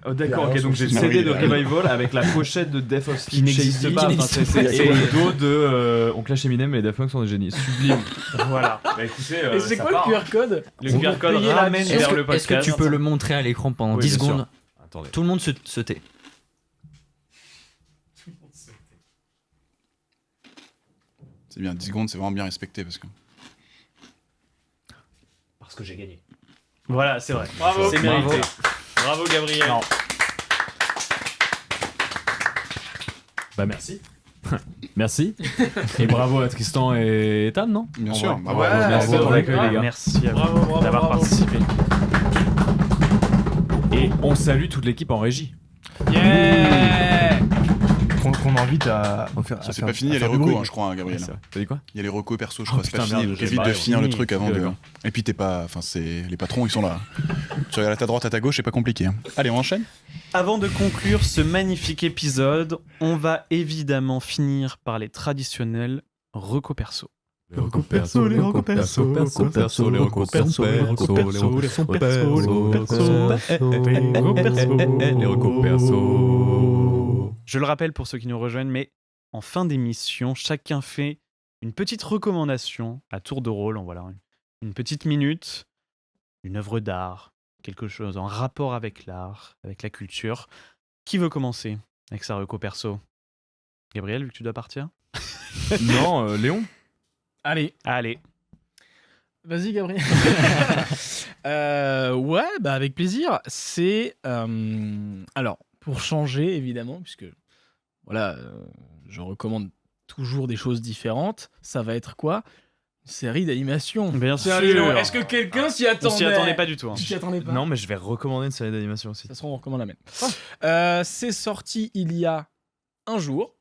Oh, d'accord, ok, donc j'ai le Ah CD oui, de ah oui. Revival avec la pochette de Death of Qui n'existe Shady, pas, enfin, enfin, c'est- c'est- et le dos de On clash Eminem et les Daft Punk sont des génies. Sublime. Voilà. Bah écoutez, Et c'est quoi le QR code? Le QR code payer la- ramène Est-ce vers que, le est-ce que podcast. tu peux le montrer à l'écran pendant Oui, 10 bien sûr. secondes? Attendez. Tout le monde se tait. C'est bien, 10 secondes, c'est vraiment bien respecté parce que. Parce que j'ai gagné. Voilà, c'est vrai. Bravo. C'est mérité. Bravo Gabriel. Bah merci. Merci. Et bravo à Tristan et Ethan, non? Bien sûr. Bah, Ouais, bravo. merci c'est pour vrai. l'accueil, les gars. Merci à vous Bravo, bravo, d'avoir bravo. participé. Et on salue toute l'équipe en régie. Yeah! Qu'on invite à faire. Ça, c'est pas fini, il y a les recos, hein, je crois, hein, Gabriel. C'est vrai. T'as dit quoi? Il y a les recos perso, je Oh, crois, c'est pas putain, fini. merde, Donc évite j'ai de pas finir le fini. truc avant Ok, de. d'accord. Et puis t'es pas. Enfin, c'est. Les patrons, ils sont là. Tu regardes à ta droite, à ta gauche, c'est pas compliqué. Hein. Allez, on enchaîne. Avant de conclure ce magnifique épisode, on va évidemment finir par les traditionnels recos perso. Les recos perso, les recos perso, perso, perso, les recos perso, les recos perso, les recos perso, les recos perso. Je le rappelle pour ceux qui nous rejoignent, mais en fin d'émission, chacun fait une petite recommandation à tour de rôle. Voilà, une petite minute, une œuvre d'art, quelque chose en rapport avec l'art, avec la culture. Qui veut commencer avec sa reco perso? Gabriel, vu que tu dois partir. Non, Léon. Allez, Allez. vas-y Gabriel. Ouais, bah avec plaisir. C'est alors pour changer évidemment, puisque voilà, je recommande toujours des choses différentes. Ça va être quoi? Une série d'animation. Bien sûr. Est-ce que quelqu'un s'y On attendait? s'y attendait pas du tout. Hein. Tu t'y attendais pas? Non, mais je vais recommander une série d'animation aussi. Ça sera, on recommande la même. C'est sorti il y a un jour.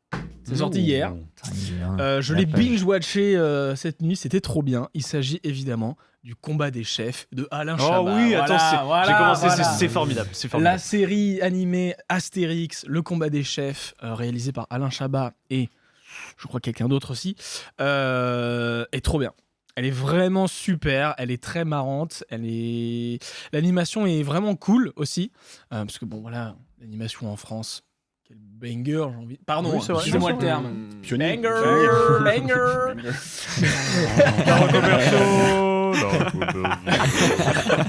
C'est sorti hier. Putain, il est un- Je la l'ai page. binge-watché cette nuit, c'était trop bien. Il s'agit évidemment du combat des chefs de Alain Chabat. Oh oui, attends, j'ai commencé, voilà. c'est formidable. C'est La formidable. série animée Astérix, le combat des chefs, réalisé par Alain Chabat et je crois quelqu'un d'autre aussi, est trop bien. Elle est vraiment super, elle est très marrante, l'animation est vraiment cool aussi, parce que bon voilà, l'animation en France, quel banger, j'ai envie. Pardon, Oui, c'est vrai, excusez-moi le c'est vrai. terme. Pionnier. Banger.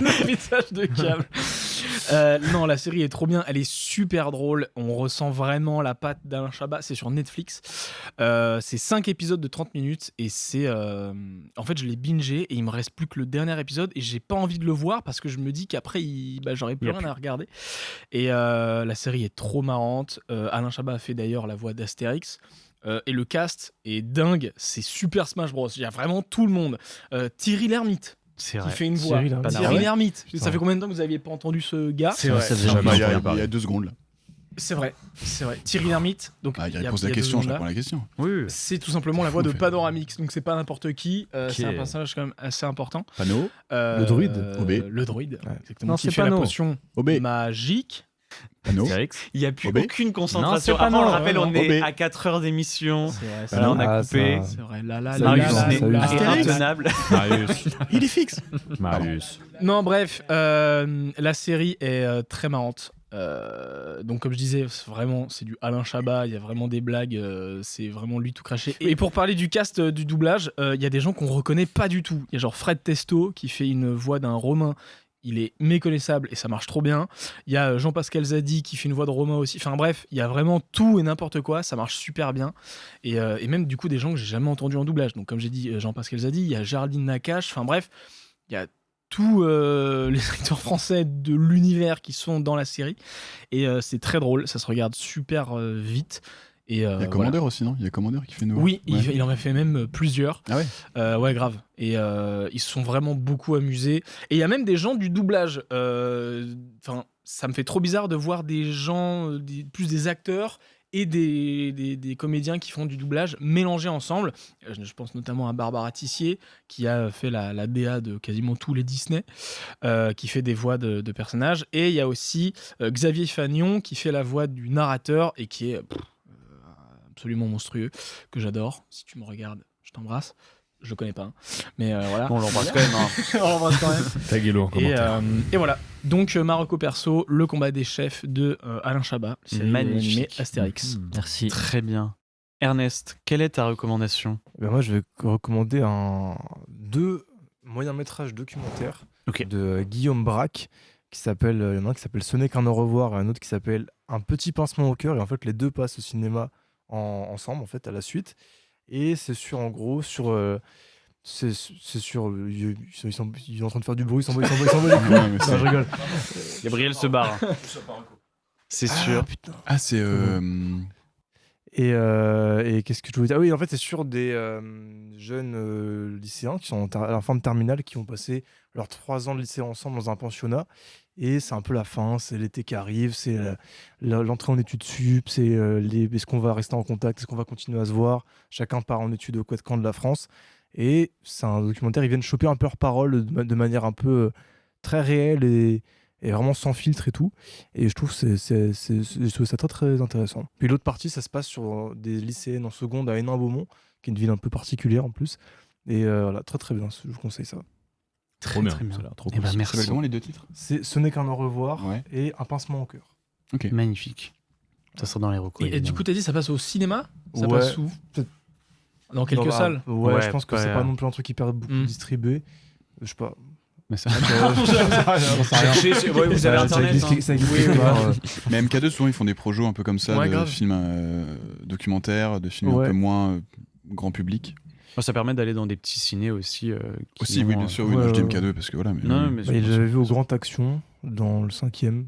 Le message de câble. Non, la série est trop bien. Elle est super drôle. On ressent vraiment la patte d'Alain Chabat. C'est sur Netflix. C'est 5 épisodes de 30 minutes. Et c'est. En fait, je l'ai bingé et il me reste plus que le dernier épisode. Et j'ai pas envie de le voir parce que je me dis qu'après, j'aurais plus Il y a rien à regarder. Et la série est trop marrante. Alain Chabat a fait d'ailleurs la voix d'Astérix. Et le cast est dingue. C'est Super Smash Bros. Il y a vraiment tout le monde. Thierry Lhermitte C'est qui vrai. fait une voix. Thierry Lhermitte. Thierry Lhermitte. Ça fait combien de temps que vous n'aviez pas entendu ce gars? C'est vrai. Ça faisait J'en ai longtemps. entendu Il y parler. a 2 secondes là. C'est vrai. Thierry Lhermitte. Donc, Ah, il y a- pose il y la a question, deux je noms là. réponds à la question. Oui. C'est tout simplement la voix de Panoramix, donc c'est pas n'importe qui. C'est un personnage quand même assez important. Pano, Le druide. OB. Le druide, Ouais. exactement. Non, Qui c'est fait la Pano. potion OB. magique. Pano. Il n'y a plus Obé. aucune Non, concentration. c'est pas Avant, on le non, rappelle, on est Obé. à 4 heures d'émission. C'est vrai, c'est Là, on a Ah, coupé. ça- C'est vrai. Là, là, Ça là, Marius là, use, n'est ça use. est Astérix. intenable. Marius. Il est fixe. Marius. Non, bref, la série est très marrante. Donc, comme je disais, c'est du Alain Chabat. Il y a vraiment des blagues. C'est vraiment lui tout craché. Et pour parler du cast du doublage, il y a des gens qu'on reconnaît pas du tout. Il y a genre Fred Testo qui fait une voix d'un Romain. Il est méconnaissable et ça marche trop bien. Il y a Jean-Pascal Zadi qui fait une voix de Romain aussi. Enfin bref, il y a vraiment tout et n'importe quoi. Ça marche super bien. Et même du coup des gens que j'ai jamais entendus en doublage. Donc comme j'ai dit, Jean-Pascal Zadi, il y a Géraldine Nakache. Enfin bref, il y a tous les acteurs français de l'univers qui sont dans la série. Et c'est très drôle. Ça se regarde super vite. Et, Il y a voilà. Commander aussi, non Il y a Commander qui fait une voix. Oui, Ouais. il en a fait même plusieurs. Ah ouais. Ouais, grave. Et ils se sont vraiment beaucoup amusés. Et il y a même des gens du doublage. Enfin, ça me fait trop bizarre de voir des gens, plus des acteurs et des comédiens qui font du doublage mélangés ensemble. Je pense notamment à Barbara Tissier, qui a fait la DA de quasiment tous les Disney, qui fait des voix de personnages. Et il y a aussi Xavier Fagnon, qui fait la voix du narrateur et qui est absolument monstrueux, que j'adore. Si tu me regardes, je t'embrasse. Je le connais pas, hein. Mais voilà. Bon, on l'embrasse quand même. Hein. On l'embrasse quand même. Taguez-le en commentaire. Et voilà. Donc Marocco Perso, le combat des chefs de Alain Chabat, série Magnifique. animée Astérix. Merci. Très bien. Ernest, quelle est ta recommandation? Ben moi, je vais recommander deux moyens-métrages documentaires Ok. de Guillaume Braque qui s'appelle, il y en a un qui s'appelle Ce n'est qu'un au revoir et un autre qui s'appelle Un petit pincement au cœur. Et en fait, les deux passent au cinéma ensemble, en fait, à la suite. Et c'est sur, en gros, c'est sur. Ils sont en train de faire du bruit, ils s'envoient les couilles. Ouais, mais Non, c'est- je rigole. Gabriel se barre. C'est sûr. Ah, c'est. Et qu'est-ce que je voulais dire? Ah oui, en fait, c'est sur des jeunes lycéens qui sont à la fin de terminale, qui ont passé leurs 3 ans de lycée ensemble dans un pensionnat. Et c'est un peu la fin, c'est l'été qui arrive, c'est l'entrée en études sup, c'est est-ce qu'on va rester en contact, est-ce qu'on va continuer à se voir. Chacun part en études aux 4 coins de la France. Et c'est un documentaire, ils viennent choper un peu leurs paroles de manière un peu très réelle et vraiment sans filtre et tout. Et je trouve que je trouve ça très très intéressant. Puis l'autre partie, ça se passe sur des lycéennes en seconde à Hénin-Beaumont, qui est une ville un peu particulière en plus. Et voilà, très très bien, je vous conseille ça. Trop bien. très bien. Ça a l'air trop Eh cool. ben, Ça merci. s'appelle comment les deux titres Ce n'est qu'un au revoir Ouais. et Un pincement au cœur. Ok. Magnifique. Ça sera dans les recos. Et du coup, t'as dit ça passe au cinéma? Ça Ouais. passe où? Peut-être- Dans quelques Bah, salles? Ouais, Ouais, je pense que pas- c'est pas non plus un truc hyper beaucoup Mm. distribué. Je sais pas. Mais ça... Cherchez, vous avez Internet. Ça existe Oui, quelque oui, part, Mais MK2, souvent, ils font des projets un peu comme ça, Ouais, de grave. films documentaires, de films un Ouais. peu moins grand public. Ça permet d'aller dans des petits ciné aussi. Qui Aussi, ont, oui, bien sûr. Oui, ouais, non, je dis ouais. MK2 parce que voilà. Mais, Non, mais Bah, j'avais vu au Grand Action dans le 5e.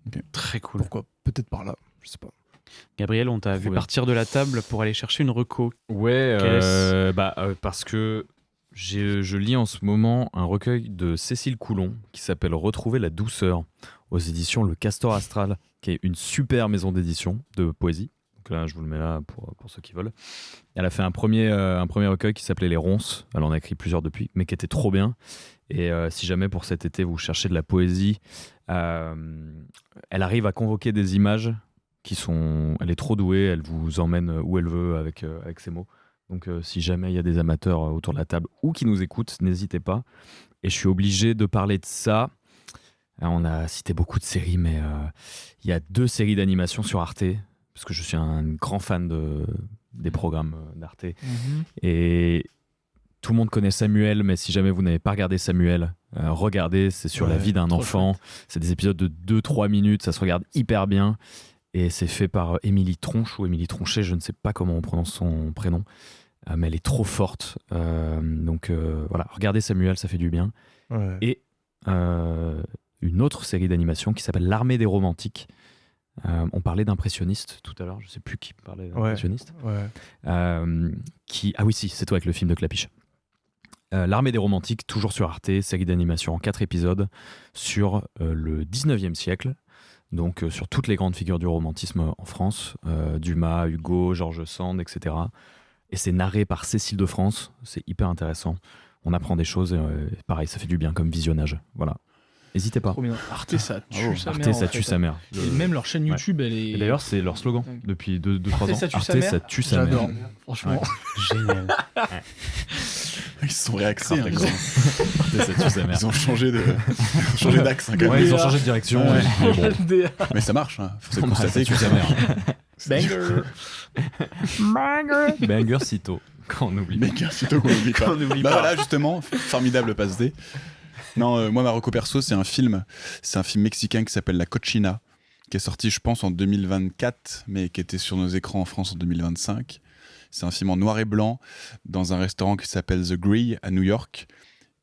Donc très cool. pourquoi? Peut-être par là, je sais pas. Gabriel, on t'a vu bien. partir de la table pour aller chercher une reco. Ouais, Qu'est-ce parce que je lis en ce moment un recueil de Cécile Coulon qui s'appelle Retrouver la douceur aux éditions Le Castor Astral, qui est une super maison d'édition de poésie. Donc là, je vous le mets là pour ceux qui veulent. Elle a fait un premier recueil qui s'appelait Les Ronces. Elle en a écrit plusieurs depuis, mais qui était trop bien. Et si jamais pour cet été vous cherchez de la poésie, elle arrive à convoquer des images elle est trop douée, elle vous emmène où elle veut avec ses mots. Donc si jamais il y a des amateurs autour de la table ou qui nous écoutent, n'hésitez pas. Et je suis obligé de parler de ça. On a cité beaucoup de séries, mais il y a 2 séries d'animation sur Arte, parce que je suis un grand fan des programmes d'Arte. Et tout le monde connaît Samuel, mais si jamais vous n'avez pas regardé Samuel, regardez, c'est sur la Ouais, vie d'un trop enfant. C'est des épisodes de 2-3 minutes, ça se regarde hyper bien. Et c'est fait par Émilie Tronche, ou Émilie Tronchet, je ne sais pas comment on prononce son prénom, mais elle est trop forte. Donc voilà, regardez Samuel, ça fait du bien. Ouais. Et une autre série d'animation qui s'appelle L'Armée des Romantiques. On parlait d'impressionnistes tout à l'heure, je ne sais plus qui parlait d'impressionnistes. Ouais. Ah oui, si, c'est toi avec le film de Clapiche. L'Armée des Romantiques, toujours sur Arte, série d'animation en 4 épisodes sur le 19e siècle. Donc sur toutes les grandes figures du romantisme en France, Dumas, Hugo, George Sand, etc. Et c'est narré par Cécile de France, c'est hyper intéressant. On apprend des choses, et, pareil, ça fait du bien comme visionnage. Voilà. N'hésitez pas. Trop bien. Arte, ça tue sa Arte, mère. ça en tue fait. sa mère. Et même leur chaîne YouTube, elle est. Et d'ailleurs, c'est leur slogan depuis 2-3 ans. Arte, ça tue sa Arte, mère. ça tue sa mère. J'adore. Franchement. Génial. Ils se sont réaxés. Grave, Ils, grave. ont, Arte, ça tue sa mère. ils ont changé d'axe. Quand même. Ouais, ils ont changé de direction. Ouais. Mais bon. DA. Mais ça marche. Hein. Faut Bah, constater ça tue que sa mère. Banger. Banger sitôt, quand on oublie. Mais sitôt qu'on oublie pas. On n'oublie Bah pas. voilà, justement, formidable passe D. Non, moi, ma reco perso, c'est un film mexicain qui s'appelle La Cochina, qui est sorti, je pense, en 2024, mais qui était sur nos écrans en France en 2025. C'est un film en noir et blanc, dans un restaurant qui s'appelle The Grill à New York.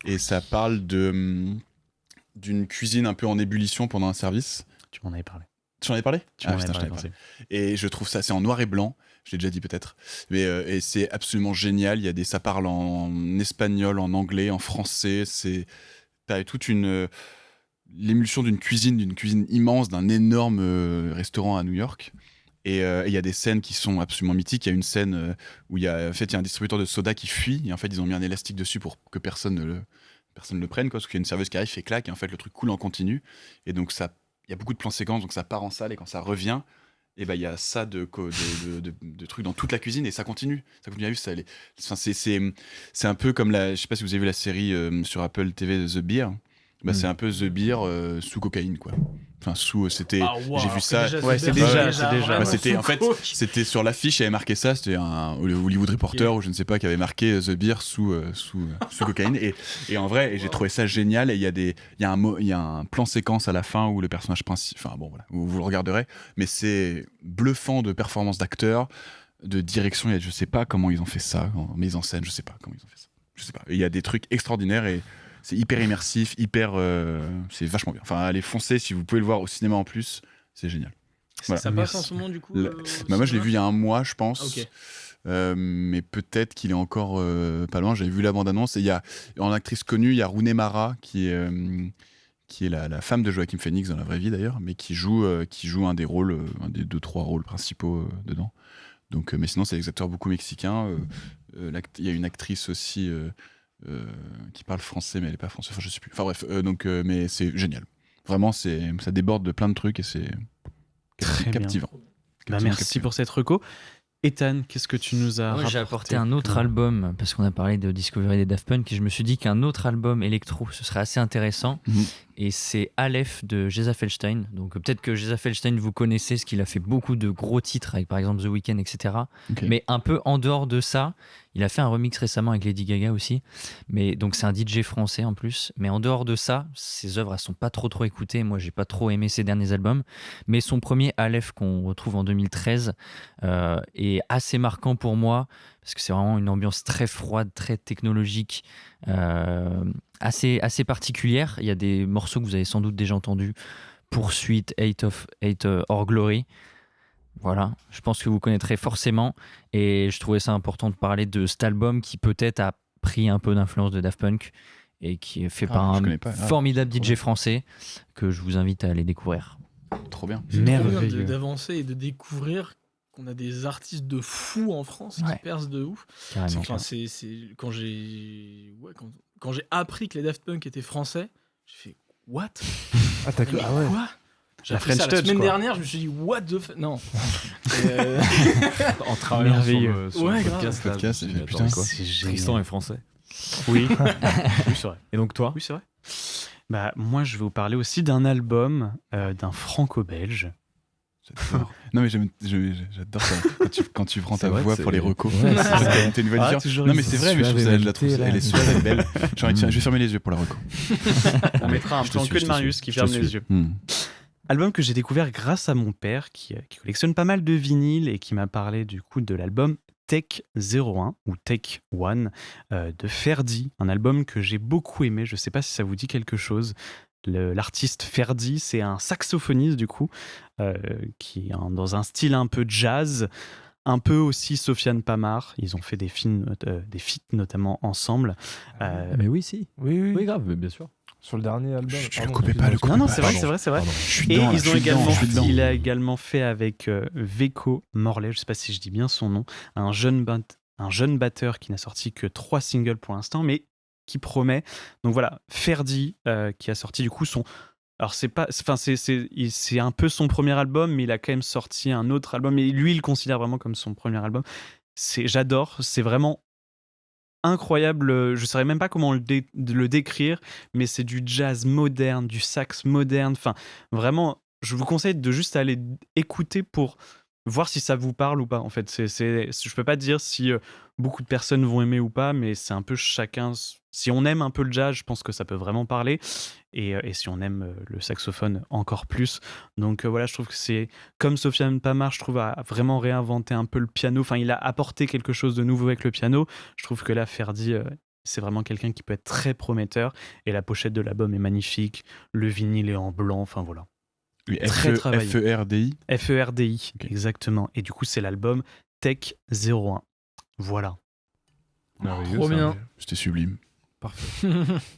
Et ça parle d'une cuisine un peu en ébullition pendant un service. Tu m'en avais parlé. Tu en avais parlé Tu m'en putain, avais je t'en parlé. ai parlé. Et je trouve ça, c'est en noir et blanc, je l'ai déjà dit peut-être, mais et c'est absolument génial. Ça parle en espagnol, en anglais, en français. T'as toute l'émulsion d'une cuisine immense, d'un énorme restaurant à New York. Et il y a des scènes qui sont absolument mythiques. Il y a une scène où il y a un distributeur de soda qui fuit, et en fait ils ont mis un élastique dessus pour que personne ne le prenne, quoi, parce qu'il y a une serveuse qui arrive, fait clac, et en fait le truc coule en continu. Et donc il y a beaucoup de plans séquences, donc ça part en salle, et quand ça revient, et ben il y a ça de trucs dans toute la cuisine, et ça continue à vivre. C'est un peu comme je sais pas si vous avez vu la série sur Apple TV The Beer. C'est un peu The Beer sous cocaïne, quoi. Enfin, c'était. Ah, wow, j'ai vu ça. Ouais, c'est déjà. C'était en fait, c'était sur l'affiche, il y avait marqué ça. C'était un Hollywood Reporter ou je ne sais pas qui avait marqué The Beer sous cocaïne. Et en vrai, j'ai trouvé ça génial. Et il y a un plan séquence à la fin où le personnage principal, enfin bon voilà, où vous le regarderez. Mais c'est bluffant de performance d'acteur, de direction. Je sais pas comment ils ont fait ça en mise en scène. Je sais pas comment ils ont fait ça. Je sais pas. Il y a des trucs extraordinaires et c'est hyper immersif, c'est vachement bien. Enfin, allez foncer si vous pouvez le voir au cinéma en plus, c'est génial. Voilà. Ça passe en ce moment, du coup Moi, je l'ai vu il y a un mois, je pense. Ok. Mais peut-être qu'il est encore pas loin. J'avais vu la bande-annonce. Et en actrice connue, il y a Rooney Mara, qui est la femme de Joaquin Phoenix dans la vraie vie d'ailleurs, mais qui joue un des rôles, un des 2-3 rôles principaux dedans. Donc, mais sinon, c'est des acteurs beaucoup mexicains. Il y a une actrice aussi qui parle français, mais elle n'est pas française. Enfin, je sais plus. Enfin bref, mais c'est génial. Vraiment, ça déborde de plein de trucs et c'est Très bien. captivant. Merci pour cette reco. Ethan, qu'est-ce que tu nous as Moi, j'ai rapporté apporté un autre album parce qu'on a parlé de Discovery des Daft Punk et je me suis dit qu'un autre album électro ce serait assez intéressant. Et c'est Aleph de Geza Felstein. Donc peut-être que Geza Felstein vous connaissez, parce qu'il a fait beaucoup de gros titres avec par exemple The Weeknd, etc. Okay. Mais un peu en dehors de ça, il a fait un remix récemment avec Lady Gaga aussi. Mais donc c'est un DJ français en plus. Mais en dehors de ça, ses œuvres elles sont pas trop écoutées. Moi j'ai pas trop aimé ses derniers albums. Mais son premier Aleph qu'on retrouve en 2013 est assez marquant pour moi parce que c'est vraiment une ambiance très froide, très technologique. Assez particulière. Il y a des morceaux que vous avez sans doute déjà entendus. Poursuite, Eight or Glory. Voilà, je pense que vous connaîtrez forcément. Et je trouvais ça important de parler de cet album qui peut-être a pris un peu d'influence de Daft Punk et qui est fait par un formidable DJ français que je vous invite à aller découvrir. Trop bien. C'est trop bien Merveilleux. d'avancer et de découvrir qu'on a des artistes de fous en France qui percent de ouf. Carrément. Enfin, c'est quand j'ai appris que les Daft Punk étaient français, j'ai fait what? Ah, t'as Mais ouais. quoi? J'ai La appris ça French la Touch, semaine quoi. dernière, je me suis dit what the fuck? Non. En travaillant Merveilleux. sur Ouais, le grave. podcast, Podcast, là, j'ai je fait, me putain, attendais, quoi. C'est génial. Tristan est français. Oui. Oui, c'est vrai. Et donc toi Oui, c'est vrai. Bah, moi, je vais vous parler aussi d'un album d'un franco-belge. J'adore. Non mais j'adore ça. Quand tu prends C'est ta vrai voix que pour les recos. Ouais, T'as une voix Ah, différente. toujours Non une mais c'est vrai, mais je trouve ça, je la trouve, elle est suave et belle. J'ai envie de faire, je vais fermer les yeux pour la reco. On mettra un Je te plan suis, que je de te Marius suis, qui je te ferme les suis. yeux. Album que j'ai découvert grâce à mon père qui collectionne pas mal de vinyles et qui m'a parlé du coup de l'album Tech 01 ou Tech 1 de Ferdi, un album que j'ai beaucoup aimé. Je sais pas si ça vous dit quelque chose. L'artiste Ferdi, c'est un saxophoniste du coup qui est dans un style un peu jazz, un peu aussi Sofiane Pamar. Ils ont fait des feats notamment ensemble. Mais oui, si. Oui. Oui, grave, mais bien sûr. Sur le dernier album. Chut, Pardon, le coupez pas, le excuse-moi. Non, coupez c'est pas. vrai, c'est vrai, c'est vrai. Je suis Et dedans, là, ils je ont suis dedans, également, je suis dedans. il a également fait avec Veko Morley, je sais pas si je dis bien son nom, un jeune batteur qui n'a sorti que 3 singles pour l'instant, mais qui promet. Donc voilà, Ferdi qui a sorti du coup son. Alors c'est pas, enfin c'est un peu son premier album, mais il a quand même sorti un autre album. Et lui, il le considère vraiment comme son premier album. J'adore, c'est vraiment incroyable. Je saurais même pas comment le décrire, mais c'est du jazz moderne, du sax moderne. Enfin, vraiment, je vous conseille de juste aller écouter pour voir si ça vous parle ou pas. En fait, je peux pas dire si beaucoup de personnes vont aimer ou pas, mais c'est un peu chacun. Si on aime un peu le jazz, je pense que ça peut vraiment parler. Et si on aime le saxophone, encore plus. Donc voilà, je trouve que c'est comme Sofiane Pamar, je trouve, a vraiment réinventé un peu le piano. Enfin, il a apporté quelque chose de nouveau avec le piano. Je trouve que là, Ferdi, c'est vraiment quelqu'un qui peut être très prometteur. Et la pochette de l'album est magnifique. Le vinyle est en blanc. Enfin voilà. Oui, Très travaillé. FERDI. FERDI, Ok. exactement. Et du coup, c'est l'album Tech 01. Voilà. Merveilleux, Trop ça. bien. C'était sublime.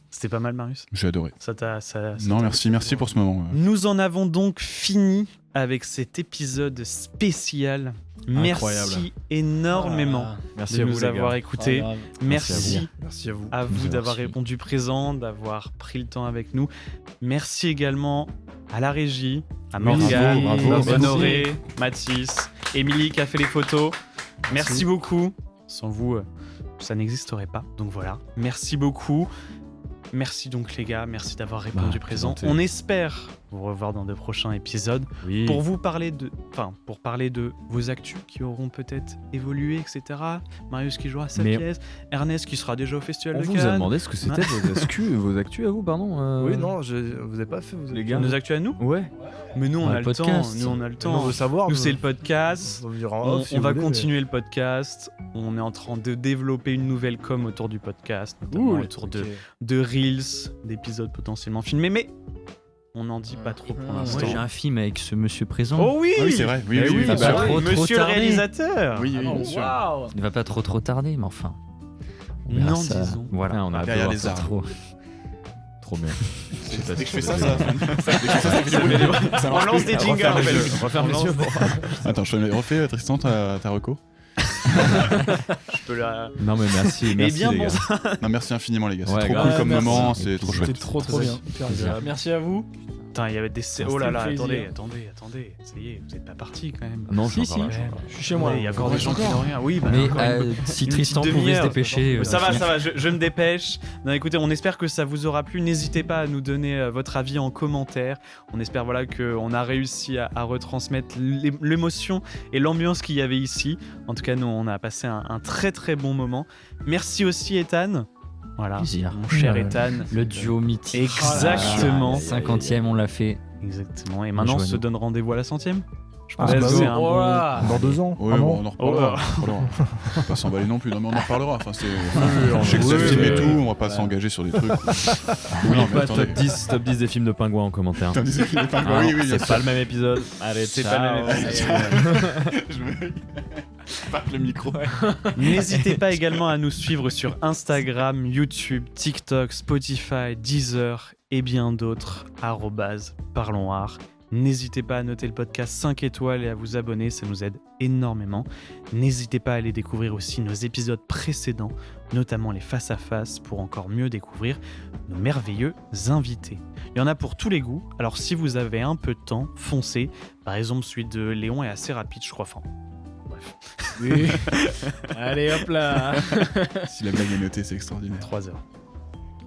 C'était pas mal, Marius? J'ai adoré. Ça Non, merci pour ce moment. Nous en avons donc fini avec cet épisode spécial. Incroyable. Merci énormément Merci de à vous, nous les avoir gars. écoutés. Merci Merci à vous. à vous d'avoir Merci. répondu présent, d'avoir pris le temps avec nous. Merci également à la régie, à Morgane, bravo. Honoré, Mathis, Émilie qui a fait les photos. Merci beaucoup. Sans vous, ça n'existerait pas. Donc voilà, merci beaucoup. Merci donc les gars, merci d'avoir répondu présent. présenté. On espère vous revoir dans de prochains épisodes Oui. pour parler de vos actus qui auront peut-être évolué, etc. Marius qui jouera à sa Mais- pièce, Ernest qui sera déjà au festival On de vous a Cannes. demandé ce que c'était vos actus à vous, pardon. Oui, non, vous avez pas fait. Les gars. Nos actus à nous. Ouais. Mais nous on Ouais, a le le temps. podcast. Nous on a le Non, on temps. veut savoir. Nous c'est le podcast. On dira en On, off si on vous va voulez, continuer le podcast. On est en train de développer une nouvelle com autour du podcast, notamment Cool. autour Ok. de Reels, d'épisodes potentiellement filmés. Mais on n'en dit pas trop pour Moi, l'instant. j'ai un film avec ce monsieur présent. Oh oui, Ah oui, c'est vrai. Oui, Eh oui, oui, bien bah sûr. trop Monsieur le tardé. réalisateur. Oui, bien sûr. Waouh. Il va pas trop tarder, mais enfin. On verra Non, ça. disons. Voilà. On a hâte de Derrière voir les ça. arbres. Trop bien. Dès que je fais ça, ça fait du bruit. Ça On marche lance plus. des jingles. en fait. On va faire On les lance- yeux. Attends, refais Tristan ta reco. Je peux la- Non mais merci, Eh merci bien, les bon gars. Non, merci infiniment, les gars. C'est Ouais, trop grave. cool comme Merci. moment. C'est trop C'était chouette. trop bien. Merci à vous. Putain, il y avait des. C'était Oh là le là, plaisir. attendez. Ça y est, vous êtes pas partis quand même. Non, je suis Si, encore là, si. je suis encore là. Je suis chez moi. Il y a encore des gens qui n'ont rien. Oui, bah, Mais encore une- si une Tristan petite pouvait se demi-heure. dépêcher. Ça va, je me dépêche. Non, écoutez, on espère que ça vous aura plu. N'hésitez pas à nous donner votre avis en commentaire. On espère qu'on a réussi à retransmettre l'émotion et l'ambiance qu'il y avait ici. En tout cas, nous, on a passé un très très bon moment. Merci aussi, Ethan. Voilà, Plaisir. mon cher Ouais. Ethan. Le duo mythique. Exactement. 50e, on l'a fait. Exactement. Et maintenant, on se Joignez-nous. donne rendez-vous à la 100e. Je Ah, pense que bah c'est oui. un Oh bon... là. Dans 2 ans. Oui, un bon, an. on en reparlera. On va pas s'emballer non plus. Non, mais on en reparlera. Enfin, je sais que c'est oui, film et oui. tout. On va pas s'engager sur des trucs. Oui, non, mais pas attendez. top 10 des films de pingouins en commentaire. Putain, disais qu'il est pas- Ah, Oui, oui, bien c'est sûr. pas le même épisode. Allez, C'est ciao. pas le même épisode. Je me passe le micro. N'hésitez pas également à nous suivre sur Instagram, YouTube, TikTok, Spotify, Deezer et bien d'autres. @parlons art. N'hésitez pas à noter le podcast 5 étoiles et à vous abonner, ça nous aide énormément. N'hésitez pas à aller découvrir aussi nos épisodes précédents, notamment les face à face, pour encore mieux découvrir nos merveilleux invités. Il y en a pour tous les goûts, alors si vous avez un peu de temps, foncez. Par exemple, celui de Léon est assez rapide, je crois. Enfin, bref, Oui. Allez hop là. Si la blague est notée, c'est extraordinaire. 3 heures.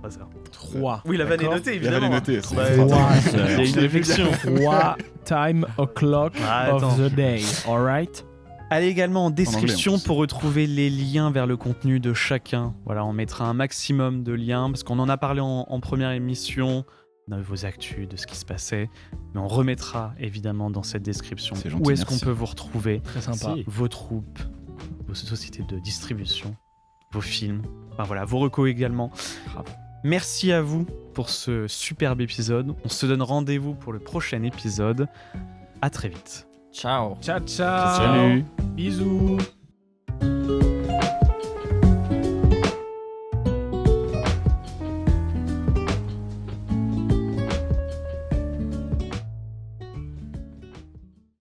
3 heures. 3. Oui, la vanne est notée, La vanne est évidemment. notée. Bah, Trois. il y a une réflexion. 3 time o'clock Ah, of attends. the day. Alright. Allez également en anglais, description en plus. pour retrouver les liens vers le contenu de chacun. Voilà, on mettra un maximum de liens parce qu'on en a parlé en première émission, de vos actus, de ce qui se passait. Mais on remettra évidemment dans cette description C'est gentil, où est-ce qu'on merci. peut vous retrouver, Très sympa. vos troupes, vos sociétés de distribution, vos films, enfin voilà, vos recos également. Merci à vous pour ce superbe épisode. On se donne rendez-vous pour le prochain épisode. À très vite. Ciao. Ciao, ciao. Salut. Bisous.